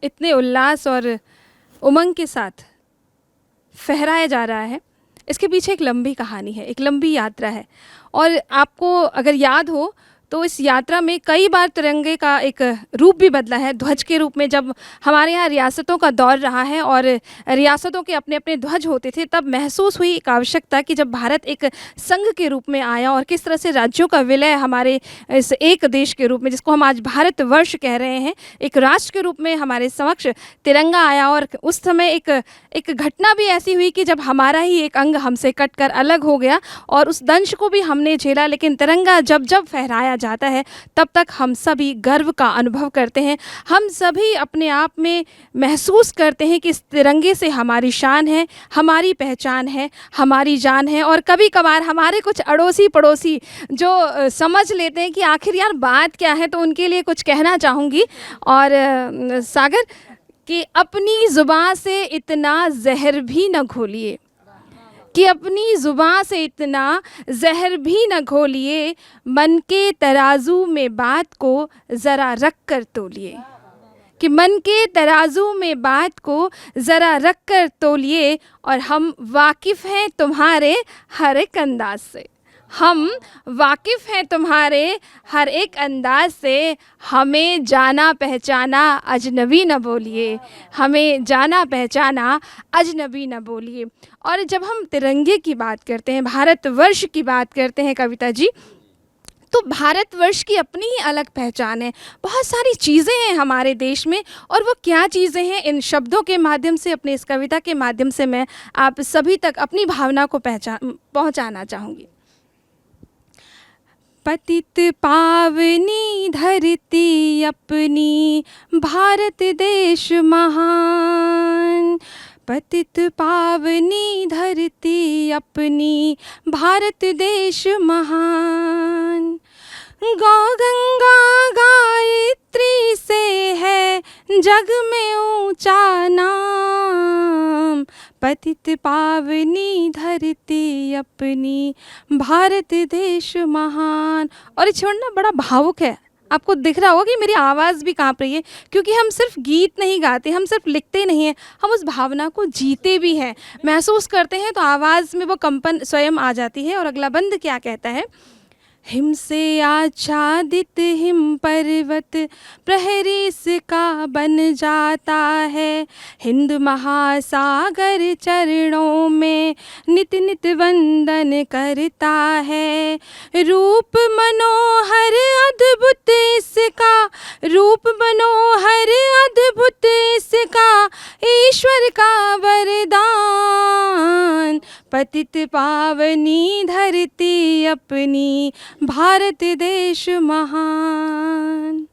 इतने उल्लास और उमंग के साथ फहराया जा रहा है, इसके पीछे एक लंबी कहानी है, एक लंबी यात्रा है। और आपको अगर याद हो तो इस यात्रा में कई बार तिरंगे का एक रूप भी बदला है, ध्वज के रूप में। जब हमारे यहाँ रियासतों का दौर रहा है और रियासतों के अपने अपने ध्वज होते थे, तब महसूस हुई एक आवश्यकता कि जब भारत एक संघ के रूप में आया और किस तरह से राज्यों का विलय हमारे इस एक देश के रूप में, जिसको हम आज भारतवर्ष कह रहे हैं, एक राष्ट्र के रूप में हमारे समक्ष तिरंगा आया। और उस समय एक घटना भी ऐसी हुई कि जब हमारा ही एक अंग हमसे कटकर अलग हो गया और उस दंश को भी हमने झेला, लेकिन तिरंगा जब जब फहराया जाता है तब तक हम सभी गर्व का अनुभव करते हैं। हम सभी अपने आप में महसूस करते हैं कि इस तिरंगे से हमारी शान है, हमारी पहचान है, हमारी जान है। और कभी कभार हमारे कुछ अड़ोसी पड़ोसी जो समझ लेते हैं कि आखिर यार बात क्या है, तो उनके लिए कुछ कहना चाहूँगी। और सागर, कि अपनी ज़ुबान से इतना जहर भी न घोलिए, कि अपनी ज़ुबान से इतना जहर भी न घोलिए, मन के तराजू में बात को ज़रा रख कर तोलिए, कि मन के तराजू में बात को ज़रा रख कर तोलिए। और हम वाकिफ़ हैं तुम्हारे हर एक अंदाज से, हम वाकिफ़ हैं तुम्हारे हर एक अंदाज से, हमें जाना पहचाना अजनबी न बोलिए, हमें जाना पहचाना अजनबी न बोलिए। और जब हम तिरंगे की बात करते हैं, भारतवर्ष की बात करते हैं कविता जी, तो भारतवर्ष की अपनी ही अलग पहचान है। बहुत सारी चीज़ें हैं हमारे देश में, और वो क्या चीज़ें हैं, इन शब्दों के माध्यम से, अपने इस कविता के माध्यम से मैं आप सभी तक अपनी भावना को पहुंचाना चाहूँगी। पतित पावनी धरती अपनी, भारत देश महान, पतित पावनी धरती अपनी, भारत देश महान। गौ गंगा गायत्री से है जग में ऊंचा नाम, पतित पावनी धरती अपनी, भारत देश महान। और ये छोड़ना बड़ा भावुक है। आपको दिख रहा होगा कि मेरी आवाज़ भी काँप रही है, क्योंकि हम सिर्फ गीत नहीं गाते, हम सिर्फ लिखते नहीं हैं, हम उस भावना को जीते भी हैं, महसूस करते हैं, तो आवाज़ में वो कंपन स्वयं आ जाती है। और अगला बंद क्या कहता है? हिम से आच्छादित हिम पर्वत प्रहरी का बन जाता है, हिंद महासागर चरणों में नित नित वंदन करता है। रूप मनोहर अद्भुत इसका, रूप मनोहर अद्भुत इसका, ईश्वर का वरदान, पतित पावनी धरती अपनी, भारत देश महान।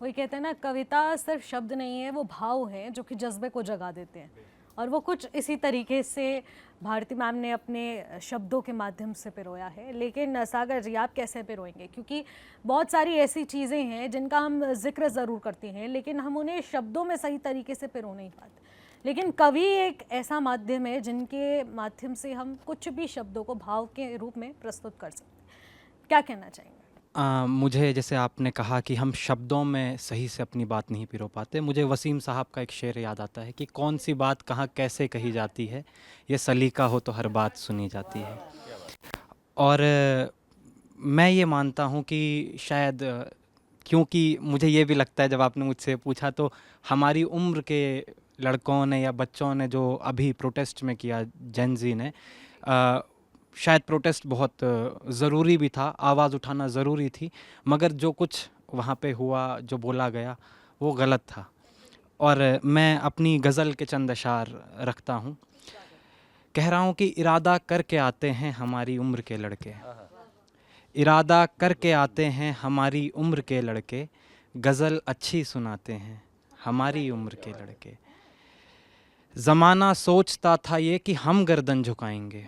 वही कहते हैं ना, कविता सिर्फ शब्द नहीं है, वो भाव है जो कि जज्बे को जगा देते हैं। और वो कुछ इसी तरीके से भारती मैम ने अपने शब्दों के माध्यम से पिरोया है। लेकिन सागर जी, आप कैसे पिरोएंगे? क्योंकि बहुत सारी ऐसी चीज़ें हैं जिनका हम जिक्र ज़रूर करते हैं, लेकिन हम उन्हें शब्दों में सही तरीके से पिरो नहीं पाते। लेकिन कवि एक ऐसा माध्यम है जिनके माध्यम से हम कुछ भी शब्दों को भाव के रूप में प्रस्तुत कर सकते हैं। क्या कहना चाहेंगे? मुझे, जैसे आपने कहा कि हम शब्दों में सही से अपनी बात नहीं पिरो पाते, मुझे वसीम साहब का एक शेर याद आता है कि कौन सी बात कहाँ कैसे कही जाती है, ये सलीका हो तो हर बात सुनी जाती है। और मैं ये मानता हूँ कि शायद क्योंकि मुझे ये भी लगता है, जब आपने मुझसे पूछा तो हमारी उम्र के लड़कों ने या बच्चों ने जो अभी प्रोटेस्ट में किया, जेन ज़ी ने, शायद प्रोटेस्ट बहुत ज़रूरी भी था, आवाज़ उठाना ज़रूरी थी, मगर जो कुछ वहाँ पे हुआ, जो बोला गया वो गलत था। और मैं अपनी गज़ल के चंद अशार रखता हूँ। कह रहा हूँ कि इरादा करके आते हैं हमारी उम्र के लड़के, इरादा करके आते हैं हमारी उम्र के लड़के, गज़ल अच्छी सुनाते हैं हमारी उम्र के लड़के। ज़माना सोचता था ये कि हम गर्दन झुकाएंगे,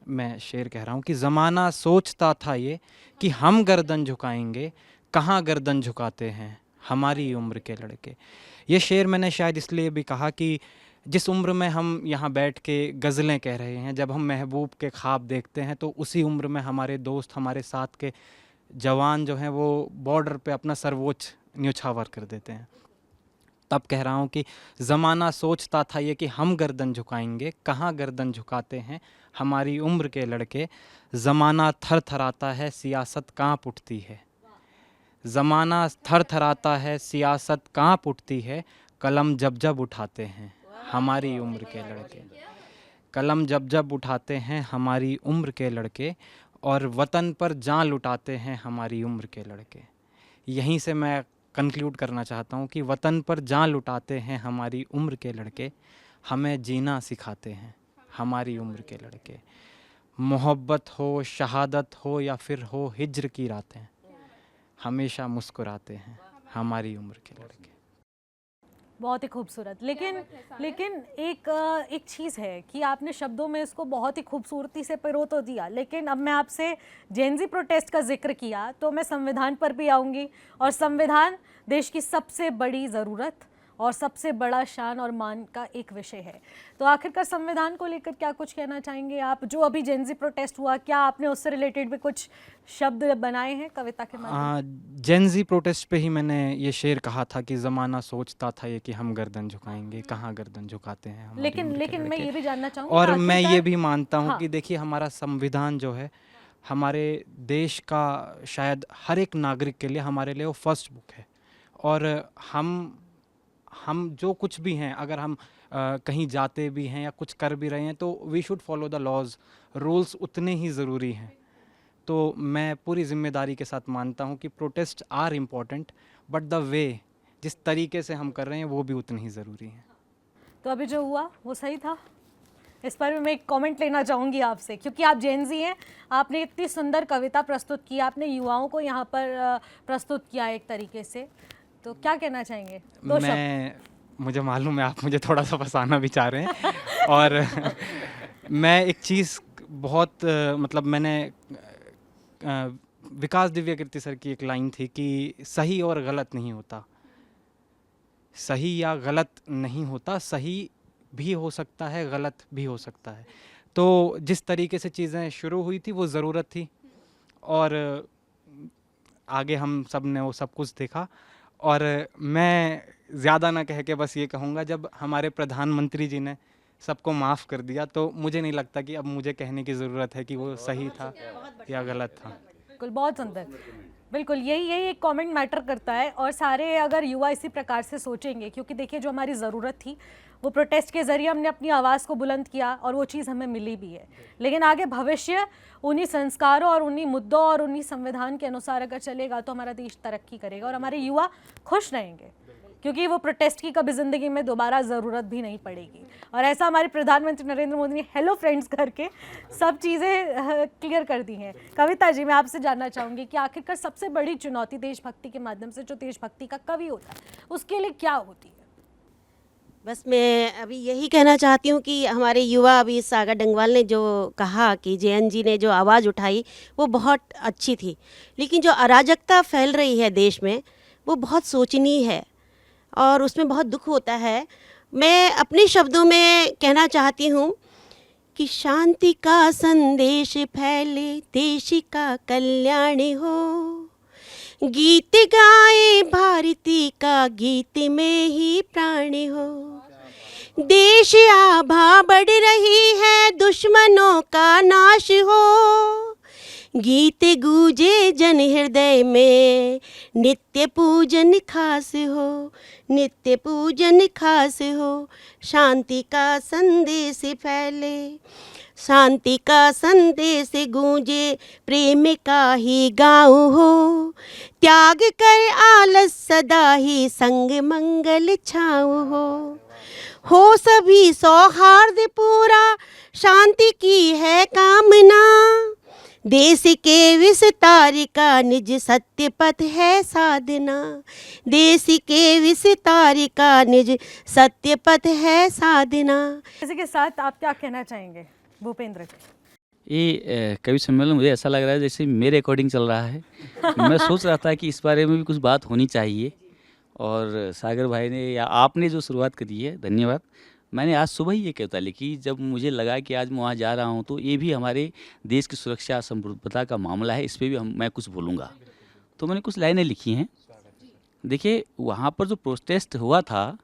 मैं शेर कह रहा हूँ कि ज़माना सोचता था ये कि हम गर्दन झुकाएंगे, कहाँ गर्दन झुकाते हैं हमारी उम्र के लड़के। ये शेर मैंने शायद इसलिए भी कहा कि जिस उम्र में हम यहाँ बैठ के गज़लें कह रहे हैं, जब हम महबूब के ख्वाब देखते हैं, तो उसी उम्र में हमारे दोस्त, हमारे साथ के जवान जो हैं वो बॉर्डर पे अपना सर्वोच्च न्योछावर कर देते हैं। तब कह रहा हूँ कि ज़माना सोचता था ये कि हम गर्दन झुकाएंगे, कहाँ गर्दन झुकाते हैं हमारी उम्र के लड़के। ज़माना थर थराता है, सियासत काँप उठती है, ज़माना थर थराता है, सियासत काँप उठती है, कलम जब जब उठाते हैं हमारी उम्र के लड़के, कलम जब जब उठाते हैं हमारी उम्र के लड़के, और वतन पर जान लुटाते हैं हमारी उम्र के लड़के। यहीं से मैं कंक्लूड करना चाहता हूँ कि वतन पर जान लुटाते हैं हमारी उम्र के लड़के, हमें जीना सिखाते हैं हमारी उम्र के लड़के। मोहब्बत हो, शहादत हो या फिर हो हिज्र की रातें, हमेशा मुस्कुराते हैं हमारी उम्र के लड़के। बहुत ही खूबसूरत। लेकिन एक चीज़ है कि आपने शब्दों में इसको बहुत ही खूबसूरती से पिरो तो दिया, लेकिन अब मैं आपसे जेनजी प्रोटेस्ट का जिक्र किया तो मैं संविधान पर भी आऊँगी, और संविधान देश की सबसे बड़ी ज़रूरत और सबसे बड़ा शान और मान का एक विषय है। तो आखिरकार संविधान को लेकर क्या कुछ कहना चाहेंगे आप? जो अभी जेनजी प्रोटेस्ट हुआ, क्या आपने उससे रिलेटेड भी कुछ शब्द बनाए हैं कविता के माध्यम? जेनजी प्रोटेस्ट पे ही मैंने ये शेर कहा था कि ज़माना सोचता था ये कि हम गर्दन झुकाएंगे, कहाँ गर्दन झुकाते हैं हमारी लेकिन उम्र के लेकिन मैं लड़के। ये भी जानना चाहूँगी, और मैं ये आखिरकार भी मानता हूँ हाँ। कि देखिए, हमारा संविधान जो है हमारे देश का शायद हर एक नागरिक के लिए, हमारे लिए वो फर्स्ट बुक है। और हम जो कुछ भी हैं, अगर हम कहीं जाते भी हैं या कुछ कर भी रहे हैं, तो we should follow the laws, rules उतने ही ज़रूरी हैं। तो मैं पूरी जिम्मेदारी के साथ मानता हूँ कि protest are important, but the way, जिस तरीके से हम कर रहे हैं वो भी उतनी ही ज़रूरी है। तो अभी जो हुआ वो सही था? इस पर भी मैं एक कमेंट लेना चाहूँगी आपसे, क्योंकि आप जेनजी हैं, आपने इतनी सुंदर कविता प्रस्तुत की, आपने युवाओं को यहाँ पर प्रस्तुत किया एक तरीके से, तो क्या कहना चाहेंगे? दो शब्द। मुझे मालूम है आप मुझे थोड़ा सा फंसाना भी चाह रहे हैं। और मैं एक चीज़ बहुत मतलब मैंने विकास दिव्य कीर्ति सर की एक लाइन थी कि सही और गलत नहीं होता, सही या गलत नहीं होता, सही भी हो सकता है, गलत भी हो सकता है। तो जिस तरीके से चीज़ें शुरू हुई थी वो ज़रूरत थी, और आगे हम सब ने वो सब कुछ देखा। और मैं ज़्यादा ना कह के बस ये कहूँगा, जब हमारे प्रधानमंत्री जी ने सबको माफ़ कर दिया, तो मुझे नहीं लगता कि अब मुझे कहने की ज़रूरत है कि वो सही था या गलत था। बिल्कुल, बहुत सुंदर। बिल्कुल, यही एक कमेंट मैटर करता है, और सारे अगर युवा इसी प्रकार से सोचेंगे, क्योंकि देखिए जो हमारी ज़रूरत थी वो प्रोटेस्ट के ज़रिए हमने अपनी आवाज़ को बुलंद किया और वो चीज़ हमें मिली भी है। लेकिन आगे भविष्य उन्हीं संस्कारों और उन्हीं मुद्दों और उन्हीं संविधान के अनुसार अगर चलेगा तो हमारा देश तरक्की करेगा और हमारे युवा खुश रहेंगे, क्योंकि वो प्रोटेस्ट की कभी ज़िंदगी में दोबारा ज़रूरत भी नहीं पड़ेगी। और ऐसा हमारे प्रधानमंत्री नरेंद्र मोदी ने हेलो फ्रेंड्स करके सब चीज़ें क्लियर कर दी हैं। कविता जी, मैं आपसे जानना चाहूँगी कि आखिरकार सबसे बड़ी चुनौती देशभक्ति के माध्यम से जो देशभक्ति का कवि होता है उसके लिए क्या होती है? बस मैं अभी यही कहना चाहती हूँ कि हमारे युवा, अभी सागर डंगवाल ने जो कहा कि जेएनजी ने जो आवाज़ उठाई वो बहुत अच्छी थी, लेकिन जो अराजकता फैल रही है देश में वो बहुत सोचनीय है और उसमें बहुत दुख होता है। मैं अपने शब्दों में कहना चाहती हूँ कि शांति का संदेश फैले, देश का कल्याण हो, गीत गाए भारती का, गीत में ही प्राण हो। देश आभा बढ़ रही है, दुश्मनों का नाश हो, गीत गूंजे जन हृदय में, नित्य पूजन खास हो, नित्य पूजन खास हो, शांति का संदेश फैले, शांति का संदेश गूंजे, प्रेम का ही गाँव हो, त्याग कर आलस सदा ही संग मंगल छाँव हो सभी सौहार्द पूरा, शांति की है कामना, देश के विस्तार का निज सत्य पथ है साधना, देश के विस्तार का निज सत्य पथ है साधना। इसी के साथ आप क्या कहना चाहेंगे भूपेंद्र जी? ये कवि सम्मेलन मुझे ऐसा लग रहा है जैसे मेरे अकॉर्डिंग चल रहा है। मैं सोच रहा था कि इस बारे में भी कुछ बात होनी चाहिए, और सागर भाई ने या आपने जो शुरुआत करी है, धन्यवाद। मैंने आज सुबह ही ये कविता लिखी जब मुझे लगा कि आज मैं वहाँ जा रहा हूँ तो ये भी हमारे देश की सुरक्षा संप्रभुता का मामला है, इस पर भी मैं कुछ बोलूँगा। तो मैंने कुछ लाइनें लिखी हैं। देखिए, वहाँ पर जो प्रोटेस्ट हुआ था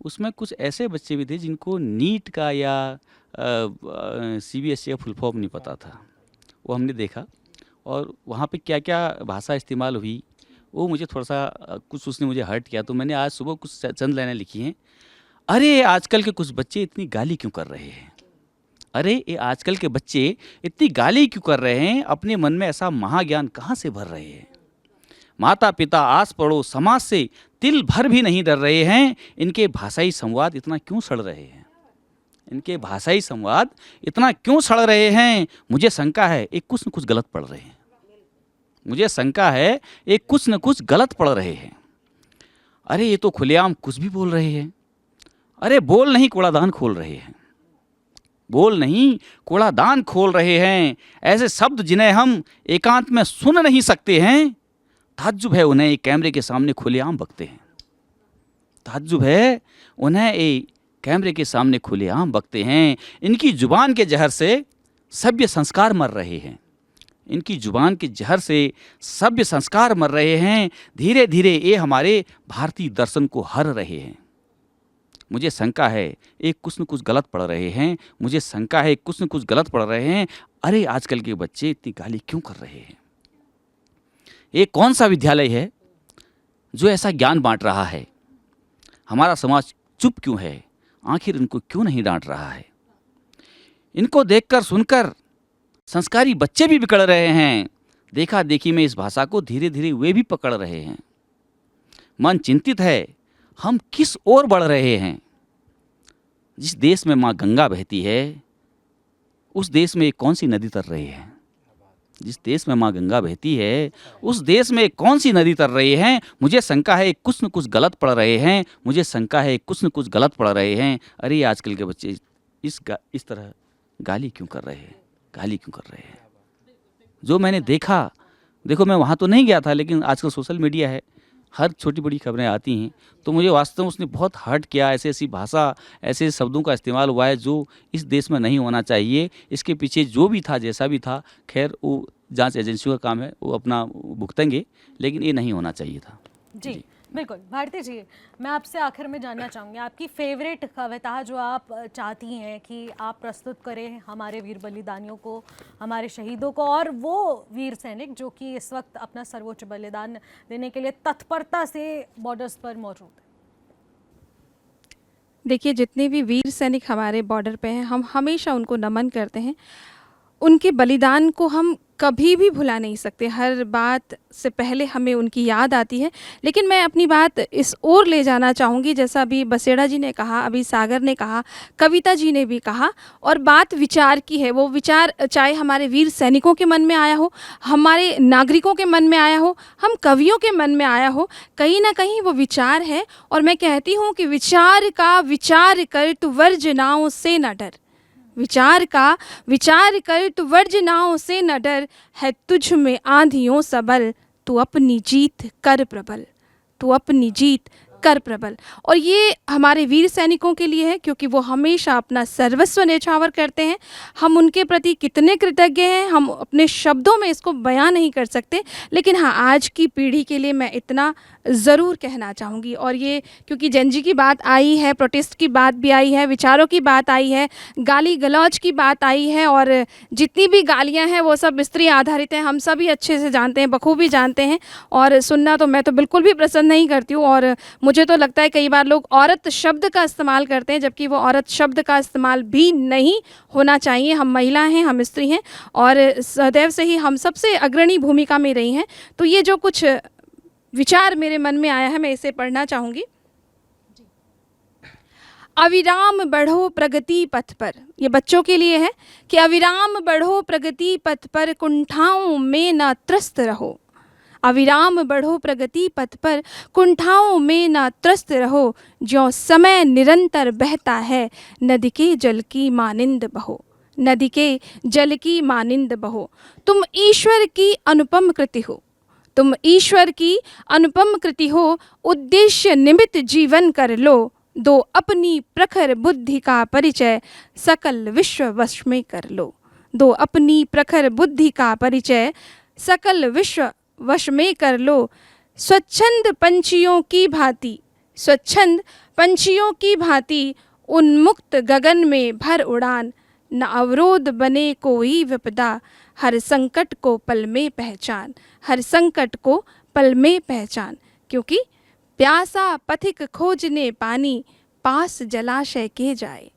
उसमें कुछ ऐसे बच्चे भी थे जिनको नीट का या CBSE का फुल फॉर्म नहीं पता था। वो हमने देखा, और वहाँ पे क्या क्या भाषा इस्तेमाल हुई वो मुझे थोड़ा सा कुछ उसने मुझे हर्ट किया। तो मैंने आज सुबह कुछ चंद लाइनें लिखी हैं। अरे आजकल के कुछ बच्चे इतनी गाली क्यों कर रहे हैं, अरे ये आजकल के बच्चे इतनी गाली क्यों कर रहे हैं, अपने मन में ऐसा महाज्ञान कहाँ से भर रहे हैं, माता पिता आस पड़ोस समाज से तिल भर भी नहीं डर रहे हैं, इनके भाषाई संवाद इतना क्यों सड़ रहे हैं, इनके भाषाई संवाद इतना क्यों सड़ रहे हैं। मुझे शंका है ये कुछ न कुछ गलत पढ़ रहे हैं, मुझे शंका है ये कुछ न कुछ गलत पढ़ रहे हैं। अरे ये तो खुलेआम कुछ भी बोल रहे हैं, अरे बोल नहीं कूड़ादान खोल रहे हैं, बोल नहीं कूड़ादान खोल रहे हैं, ऐसे शब्द जिन्हें हम एकांत में सुन नहीं सकते हैं। ताज्जुब है उन्हें एक कैमरे के सामने खुलेआम बकते हैं, ताज्जुब है उन्हें एक कैमरे के सामने खुलेआम बकते हैं। इनकी जुबान के जहर से सभ्य संस्कार मर रहे हैं, इनकी जुबान के जहर से सभ्य संस्कार मर रहे हैं। धीरे धीरे ये हमारे भारतीय दर्शन को हर रहे हैं। मुझे शंका है ये कुछ न कुछ गलत पढ़ रहे हैं, मुझे शंका है कुछ न कुछ गलत पढ़ रहे हैं। अरे आजकल के बच्चे इतनी गाली क्यों कर रहे हैं, ये कौन सा विद्यालय है जो ऐसा ज्ञान बांट रहा है, हमारा समाज चुप क्यों है, आखिर इनको क्यों नहीं डांट रहा है। इनको देखकर सुनकर संस्कारी बच्चे भी बिगड़ रहे हैं, देखा देखी में इस भाषा को धीरे धीरे वे भी पकड़ रहे हैं। मन चिंतित है हम किस ओर बढ़ रहे हैं। जिस देश में माँ गंगा बहती है उस देश में कौन सी नदी तर रही है, जिस देश में माँ गंगा बहती है उस देश में कौन सी नदी तर रही है। मुझे शंका है कुछ न कुछ गलत पढ़ रहे हैं, मुझे शंका है कुछ न कुछ गलत पढ़ रहे हैं। अरे आजकल के बच्चे इस तरह गाली क्यों कर रहे हैं, गाली क्यों कर रहे हैं। जो मैंने देखा, देखो मैं वहाँ तो नहीं गया था, लेकिन आजकल सोशल मीडिया है, हर छोटी बड़ी खबरें आती हैं, तो मुझे वास्तव में उसने बहुत हर्ट किया। ऐसी ऐसी भाषा, ऐसे शब्दों का इस्तेमाल हुआ है जो इस देश में नहीं होना चाहिए। इसके पीछे जो भी था, जैसा भी था, खैर वो जांच एजेंसियों का काम है, वो अपना भुगतेंगे, लेकिन ये नहीं होना चाहिए था। जी बिल्कुल। भारती जी, मैं आपसे आखिर में जानना चाहूँगी आपकी फेवरेट कविता जो आप चाहती हैं कि आप प्रस्तुत करें हमारे वीर बलिदानियों को, हमारे शहीदों को, और वो वीर सैनिक जो कि इस वक्त अपना सर्वोच्च बलिदान देने के लिए तत्परता से बॉर्डर्स पर मौजूद है। देखिए, जितने भी वीर सैनिक हमारे बॉर्डर पे हैं, हम हमेशा उनको नमन करते हैं। उनके बलिदान को हम कभी भी भुला नहीं सकते, हर बात से पहले हमें उनकी याद आती है। लेकिन मैं अपनी बात इस ओर ले जाना चाहूँगी, जैसा अभी बसेड़ा जी ने कहा, अभी सागर ने कहा, कविता जी ने भी कहा, और बात विचार की है। वो विचार चाहे हमारे वीर सैनिकों के मन में आया हो, हमारे नागरिकों के मन में आया हो, हम कवियों के मन में आया हो, कहीं ना कहीं वो विचार है। और मैं कहती हूँ कि विचार का विचार कर तू वर्जनाओं से न डर, विचार का विचार कर तू वर्जनाओं से न डर, है तुझ में आंधियों सबल, तू अपनी जीत कर प्रबल, तू अपनी जीत कर प्रबल। और ये हमारे वीर सैनिकों के लिए है, क्योंकि वो हमेशा अपना सर्वस्व न्यौछावर करते हैं। हम उनके प्रति कितने कृतज्ञ हैं, हम अपने शब्दों में इसको बयां नहीं कर सकते। लेकिन हाँ, आज की पीढ़ी के लिए मैं इतना ज़रूर कहना चाहूँगी। और ये क्योंकि जेनजी की बात आई है, प्रोटेस्ट की बात भी आई है, विचारों की बात आई है, गाली गलौज की बात आई है, और जितनी भी गालियाँ हैं वो सब स्त्री आधारित हैं, हम सभी अच्छे से जानते हैं, बखूबी जानते हैं। और सुनना तो मैं तो बिल्कुल भी पसंद नहीं करती हूँ, और मुझे तो लगता है कई बार लोग औरत शब्द का इस्तेमाल करते हैं, जबकि वो औरत शब्द का इस्तेमाल भी नहीं होना चाहिए। हम महिला हैं, हम स्त्री हैं, और सदैव से ही हम सबसे अग्रणी भूमिका में रही हैं। तो ये जो कुछ विचार मेरे मन में आया है, मैं इसे पढ़ना चाहूँगी। अविराम बढ़ो प्रगति पथ पर, ये बच्चों के लिए है कि अविराम बढ़ो प्रगति पथ पर, कुंठाओं में न त्रस्त रहो। अविराम बढ़ो प्रगति पथ पर, कुंठाओं में न त्रस्त रहो। ज्यों समय निरंतर बहता है, नदी के जल की मानिंद बहो। नदी के जल की मानिंद बहो। तुम ईश्वर की अनुपम कृति हो, तुम ईश्वर की अनुपम कृति हो। उद्देश्य निमित्त जीवन कर लो, दो अपनी प्रखर बुद्धि का परिचय, सकल विश्व वश में कर लो। दो अपनी प्रखर बुद्धि का परिचय, सकल विश्व वश में कर लो। स्वच्छंद पंछियों की भांति, स्वच्छंद पंछियों की भांति, उन्मुक्त गगन में भर उड़ान। न अवरोध बने कोई विपदा, हर संकट को पल में पहचान। हर संकट को पल में पहचान। क्योंकि प्यासा पथिक खोजने पानी, पास जलाशय के जाए।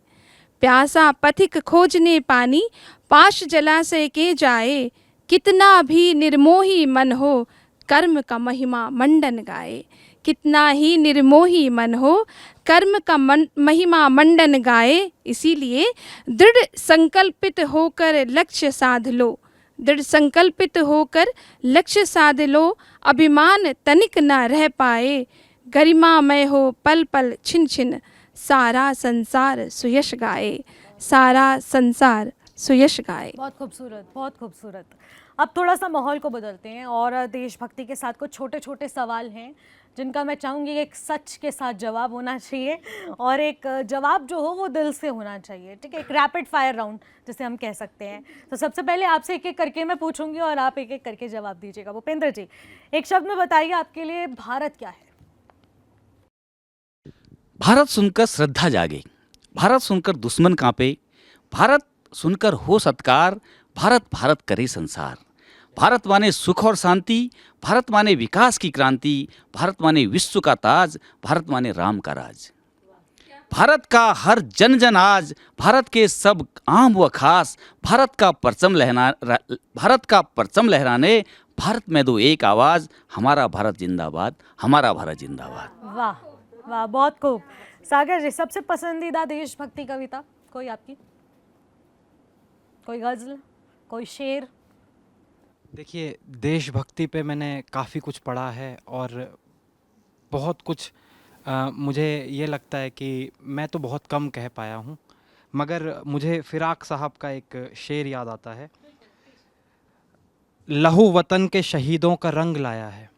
प्यासा पथिक खोजने पानी, पास जलाशय के जाए। कितना भी निर्मोही मन हो, कर्म का महिमा मंडन गाए। कितना ही निर्मोही मन हो, कर्म का महिमा मंडन गाए। इसीलिए दृढ़ संकल्पित होकर लक्ष्य साध लो। दृढ़ संकल्पित होकर लक्ष्य साध लो। अभिमान तनिक न रह पाए, गरिमामय हो पल पल छिन छिन। सारा संसार सुयश गाए, सारा संसार सुयश गाए। बहुत खूबसूरत, बहुत खूबसूरत। अब थोड़ा सा माहौल को बदलते हैं और देशभक्ति के साथ कुछ छोटे छोटे सवाल हैं जिनका मैं चाहूँगी एक सच के साथ जवाब होना चाहिए, और एक जवाब जो हो वो दिल से होना चाहिए। ठीक है, एक रैपिड फायर राउंड जिसे हम कह सकते हैं। तो सबसे पहले आपसे एक एक करके मैं पूछूंगी और आप एक एक करके जवाब दीजिएगा। भूपेंद्र जी, एक शब्द में बताइए आपके लिए भारत क्या है? भारत सुनकर श्रद्धा जागे, भारत सुनकर दुश्मन कांपे, भारत सुनकर हो सत्कार, भारत भारत करे संसार। भारत माने सुख और शांति, भारत माने विकास की क्रांति, भारत माने विश्व का ताज, भारत माने राम का राज। भारत का हर जन जन आज, भारत के सब आम व खास, भारत का परचम लहराने, भारत में दो एक आवाज, हमारा भारत जिंदाबाद, हमारा भारत जिंदाबाद। वाह वाह, बहुत खूब। सागर जी, सबसे पसंदीदा देशभक्ति कविता कोई आपकी? कोई गजल, कोई शेर? देखिए, देशभक्ति पे मैंने काफ़ी कुछ पढ़ा है और बहुत कुछ मुझे ये लगता है कि मैं तो बहुत कम कह पाया हूँ, मगर मुझे फिराक साहब का एक शेर याद आता है। लहू वतन के शहीदों का रंग लाया है,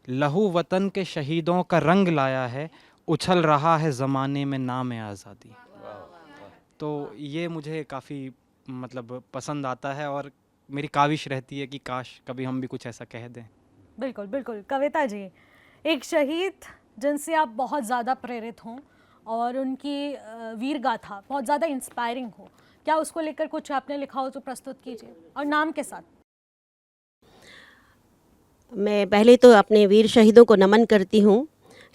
लहू वतन के शहीदों का रंग लाया है, उछल रहा है ज़माने में नाम आज़ादी। तो ये मुझे काफ़ी मतलब पसंद आता है और मेरी काविश रहती है कि काश कभी हम भी कुछ ऐसा कह दें। बिल्कुल बिल्कुल। कविता जी, एक शहीद जिनसे आप बहुत ज़्यादा प्रेरित हों और उनकी वीर गाथा बहुत ज़्यादा इंस्पायरिंग हो, क्या उसको लेकर कुछ आपने लिखा हो तो प्रस्तुत कीजिए, और नाम के साथ। मैं पहले तो अपने वीर शहीदों को नमन करती हूँ,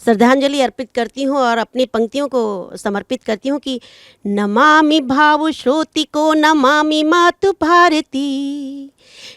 श्रद्धांजलि अर्पित करती हूँ और अपनी पंक्तियों को समर्पित करती हूँ कि नमामि भाव श्रोति को नमामि मातु भारती,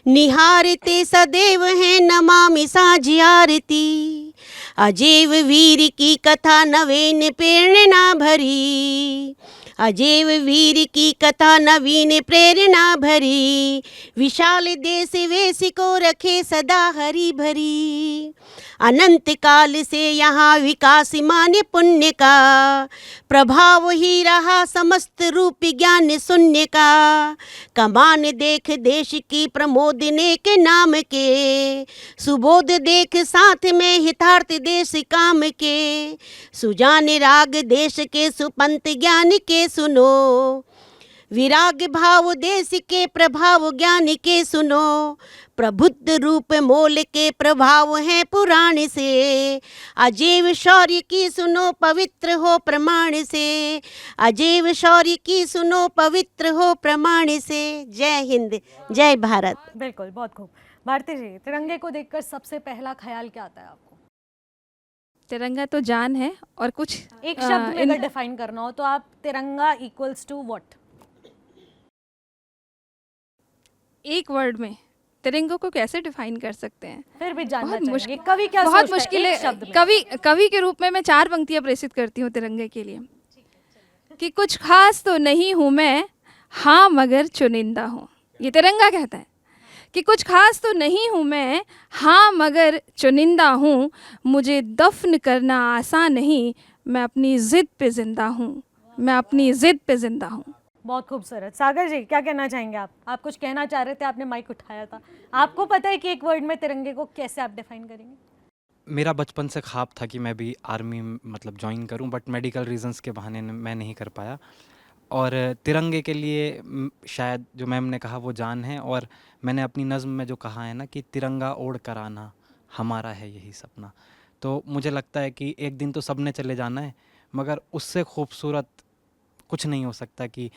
निहारते सदैव है नमामि साझी आरती। अजेव वीर की कथा नवीन प्रेरणा भरी, अजेव वीर की कथा नवीन प्रेरणा भरी। विशाल देश वेश को रखे सदा हरी भरी, अनंत काल से यहाँ विकास मान्य पुण्य का, प्रभाव ही रहा समस्त रूप ज्ञान शून्य का। कमान देख देश की प्रमोदने के नाम के, सुबोध देख साथ में हितार्थ देश काम के। सुजान राग देश के सुपंत ज्ञान के सुनो, विराग भाव देश के प्रभाव ज्ञान के सुनो, प्रबुद्ध रूप मोल के प्रभाव हैं पुराण से, अजैव शौर्य की सुनो पवित्र हो प्रमाण से, अजैव शौर्य की सुनो पवित्र हो प्रमाण से। जय हिंद, जय भारत। बिल्कुल, बहुत खूब। भारती जी, तिरंगे को देखकर सबसे पहला ख्याल क्या आता है आपको? तिरंगा तो जान है और कुछ एक शब्द में अगर डिफाइन करना हो तो आप तिरंगा इक्वल्स टू व्हाट? एक वर्ड में तिरंगे को कैसे डिफाइन कर सकते हैं? फिर भी जानना बहुत चाहिए मुश्किल, कवि क्या बहुत सोचता है मुश्किल एक है। शब्द में? कवि के रूप में मैं 4 पंक्तियां प्रेषित करती हूँ तिरंगे के लिए कि कुछ खास तो नहीं हूँ मैं, हाँ मगर चुनिंदा हूँ। ये तिरंगा कहता है कि कुछ खास तो नहीं हूँ मैं, हाँ मगर चुनिंदा हूँ, मुझे दफन करना आसान नहीं, मैं अपनी ज़िद पे ज़िंदा हूँ, मैं अपनी ज़िद पे ज़िंदा हूँ। बहुत खूबसूरत। सागर जी, क्या कहना चाहेंगे आप कुछ कहना चाह रहे थे, आपने माइक उठाया था। आपको पता है कि एक वर्ड में तिरंगे को कैसे आप डिफाइन करेंगे? मेरा बचपन से ख्वाब था कि मैं भी आर्मी मतलब ज्वाइन करूं, बट मेडिकल रीजंस के बहाने मैं नहीं कर पाया। और तिरंगे के लिए शायद जो मैम ने कहा वो जान है, और मैंने अपनी नज़्म में जो कहा है ना कि तिरंगा ओढ़ कर आना हमारा है यही सपना, तो मुझे लगता है कि एक दिन तो सब ने चले जाना है, मगर उससे खूबसूरत कुछ नहीं हो सकता कि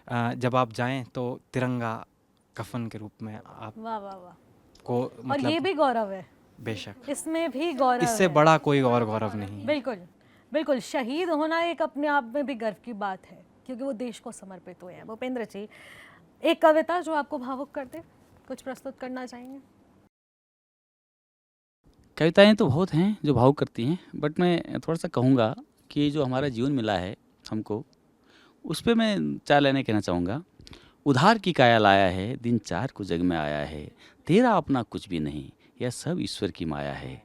जब आप जाएं तो तिरंगा कफन के रूप में आप वाह वाह वाह। को और ये मतलब भी गौरव है, बेशक इसमें भी गौरव इससे है। बड़ा कोई और गौरव नहीं है। बिल्कुल बिल्कुल, शहीद होना एक अपने आप में भी गर्व की बात है क्योंकि वो देश को समर्पित हुए हैं। भूपेंद्र जी, एक कविता जो आपको भावुक कर दे, कुछ प्रस्तुत करना चाहेंगे? कविताएं तो बहुत हैं जो भावुक करती हैं, बट मैं थोड़ा सा कहूँगा कि जो हमारा जीवन मिला है हमको, उस पे मैं 4 लाइनें कहना चाहूँगा। उधार की काया लाया है, दिन 4 को जग में आया है, तेरा अपना कुछ भी नहीं, यह सब ईश्वर की माया है।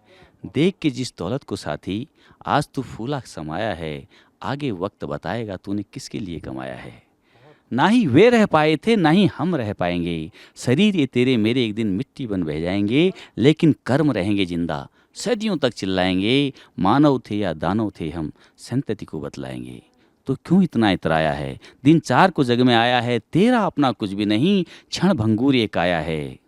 देख के जिस दौलत को साथी, आज तू फूला समाया है, आगे वक्त बताएगा तूने किसके लिए कमाया है। ना ही वे रह पाए थे, ना ही हम रह पाएंगे, शरीर ये तेरे मेरे एक दिन मिट्टी बन बह जाएंगे, लेकिन कर्म रहेंगे जिंदा, सदियों तक चिल्लाएंगे, मानव थे या दानव थे हम, संतति को बतलाएंगे। तो क्यों इतना इतराया है, दिन 4 को जग में आया है, तेरा अपना कुछ भी नहीं, क्षण भंगूर एक आया है।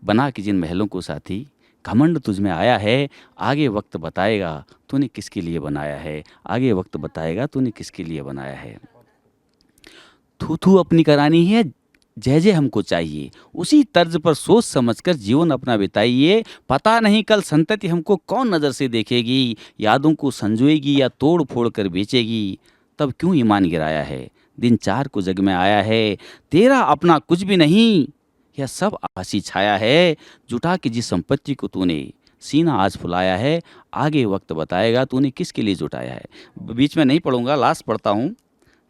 बना के जिन महलों को साथी, घमंड तुझ में आया है, आगे वक्त बताएगा तूने किसके लिए बनाया है, आगे वक्त बताएगा तूने किसके लिए बनाया है। थू थू अपनी करानी है, जय जय हमको चाहिए, उसी तर्ज पर सोच समझकर जीवन अपना बिताइए। पता नहीं कल संतति हमको कौन नज़र से देखेगी, यादों को संजोएगी या तोड़ फोड़ कर बेचेगी। तब क्यों ईमान गिराया है, दिन 4 को जग में आया है, तेरा अपना कुछ भी नहीं, यह सब आसी छाया है। जुटा के जिस संपत्ति को तूने सीना आज फुलाया है, आगे वक्त बताएगा तूने किसके लिए जुटाया है। बीच में नहीं पढ़ूंगा, लास्ट पढ़ता हूँ।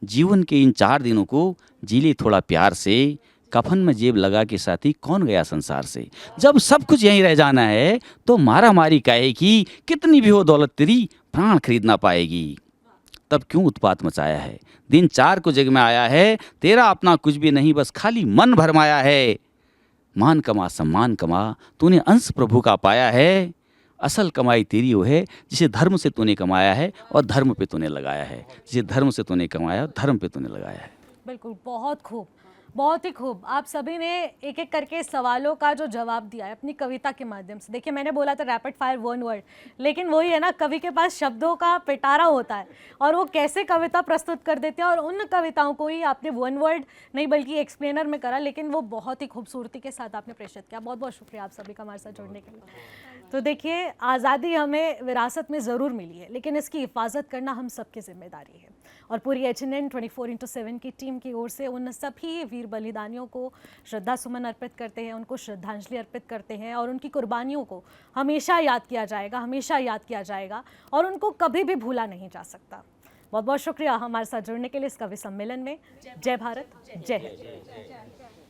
जीवन के इन 4 दिनों को जी ले थोड़ा प्यार से, कफन में जेब लगा के साथी कौन गया संसार से। जब सब कुछ यहीं रह जाना है तो मारा मारी काहे की, कितनी भी हो दौलत तेरी प्राण खरीद ना पाएगी। तब क्यों उत्पात मचाया है, दिन 4 को जग में आया है, तेरा अपना कुछ भी नहीं, बस खाली मन भरमाया है। मान कमा सम्मान कमा, तूने अंश प्रभु का पाया है, असल कमाई तेरी वो है जिसे धर्म से तूने कमाया है और धर्म पे तूने लगाया है, जिसे धर्म से तूने कमाया और धर्म पे तूने लगाया है। बिल्कुल, बहुत खूब, बहुत ही खूब। आप सभी ने एक एक करके सवालों का जो जवाब दिया है अपनी कविता के माध्यम से। देखिए, मैंने बोला था रैपिड फायर 1 वर्ड, लेकिन वही है ना, कवि के पास शब्दों का पिटारा होता है और वो कैसे कविता प्रस्तुत कर देते हैं। और उन कविताओं को ही आपने 1 वर्ड नहीं बल्कि एक्सप्लेनर में करा, लेकिन वो बहुत ही खूबसूरती के साथ आपने प्रेषित किया। बहुत बहुत शुक्रिया आप सभी का हमारे साथ जुड़ने के लिए। तो देखिए, आज़ादी हमें विरासत में ज़रूर मिली है, लेकिन इसकी हिफाजत करना हम सबकी जिम्मेदारी है। और पूरी HNN 24/7 की टीम की ओर से उन सभी वीर बलिदानियों को श्रद्धा सुमन अर्पित करते हैं, उनको श्रद्धांजलि अर्पित करते हैं और उनकी कुर्बानियों को हमेशा याद किया जाएगा, हमेशा याद किया जाएगा और उनको कभी भी भूला नहीं जा सकता। बहुत बहुत शुक्रिया हमारे साथ जुड़ने के लिए इस कवि सम्मेलन में। जय भारत, जय हिंद।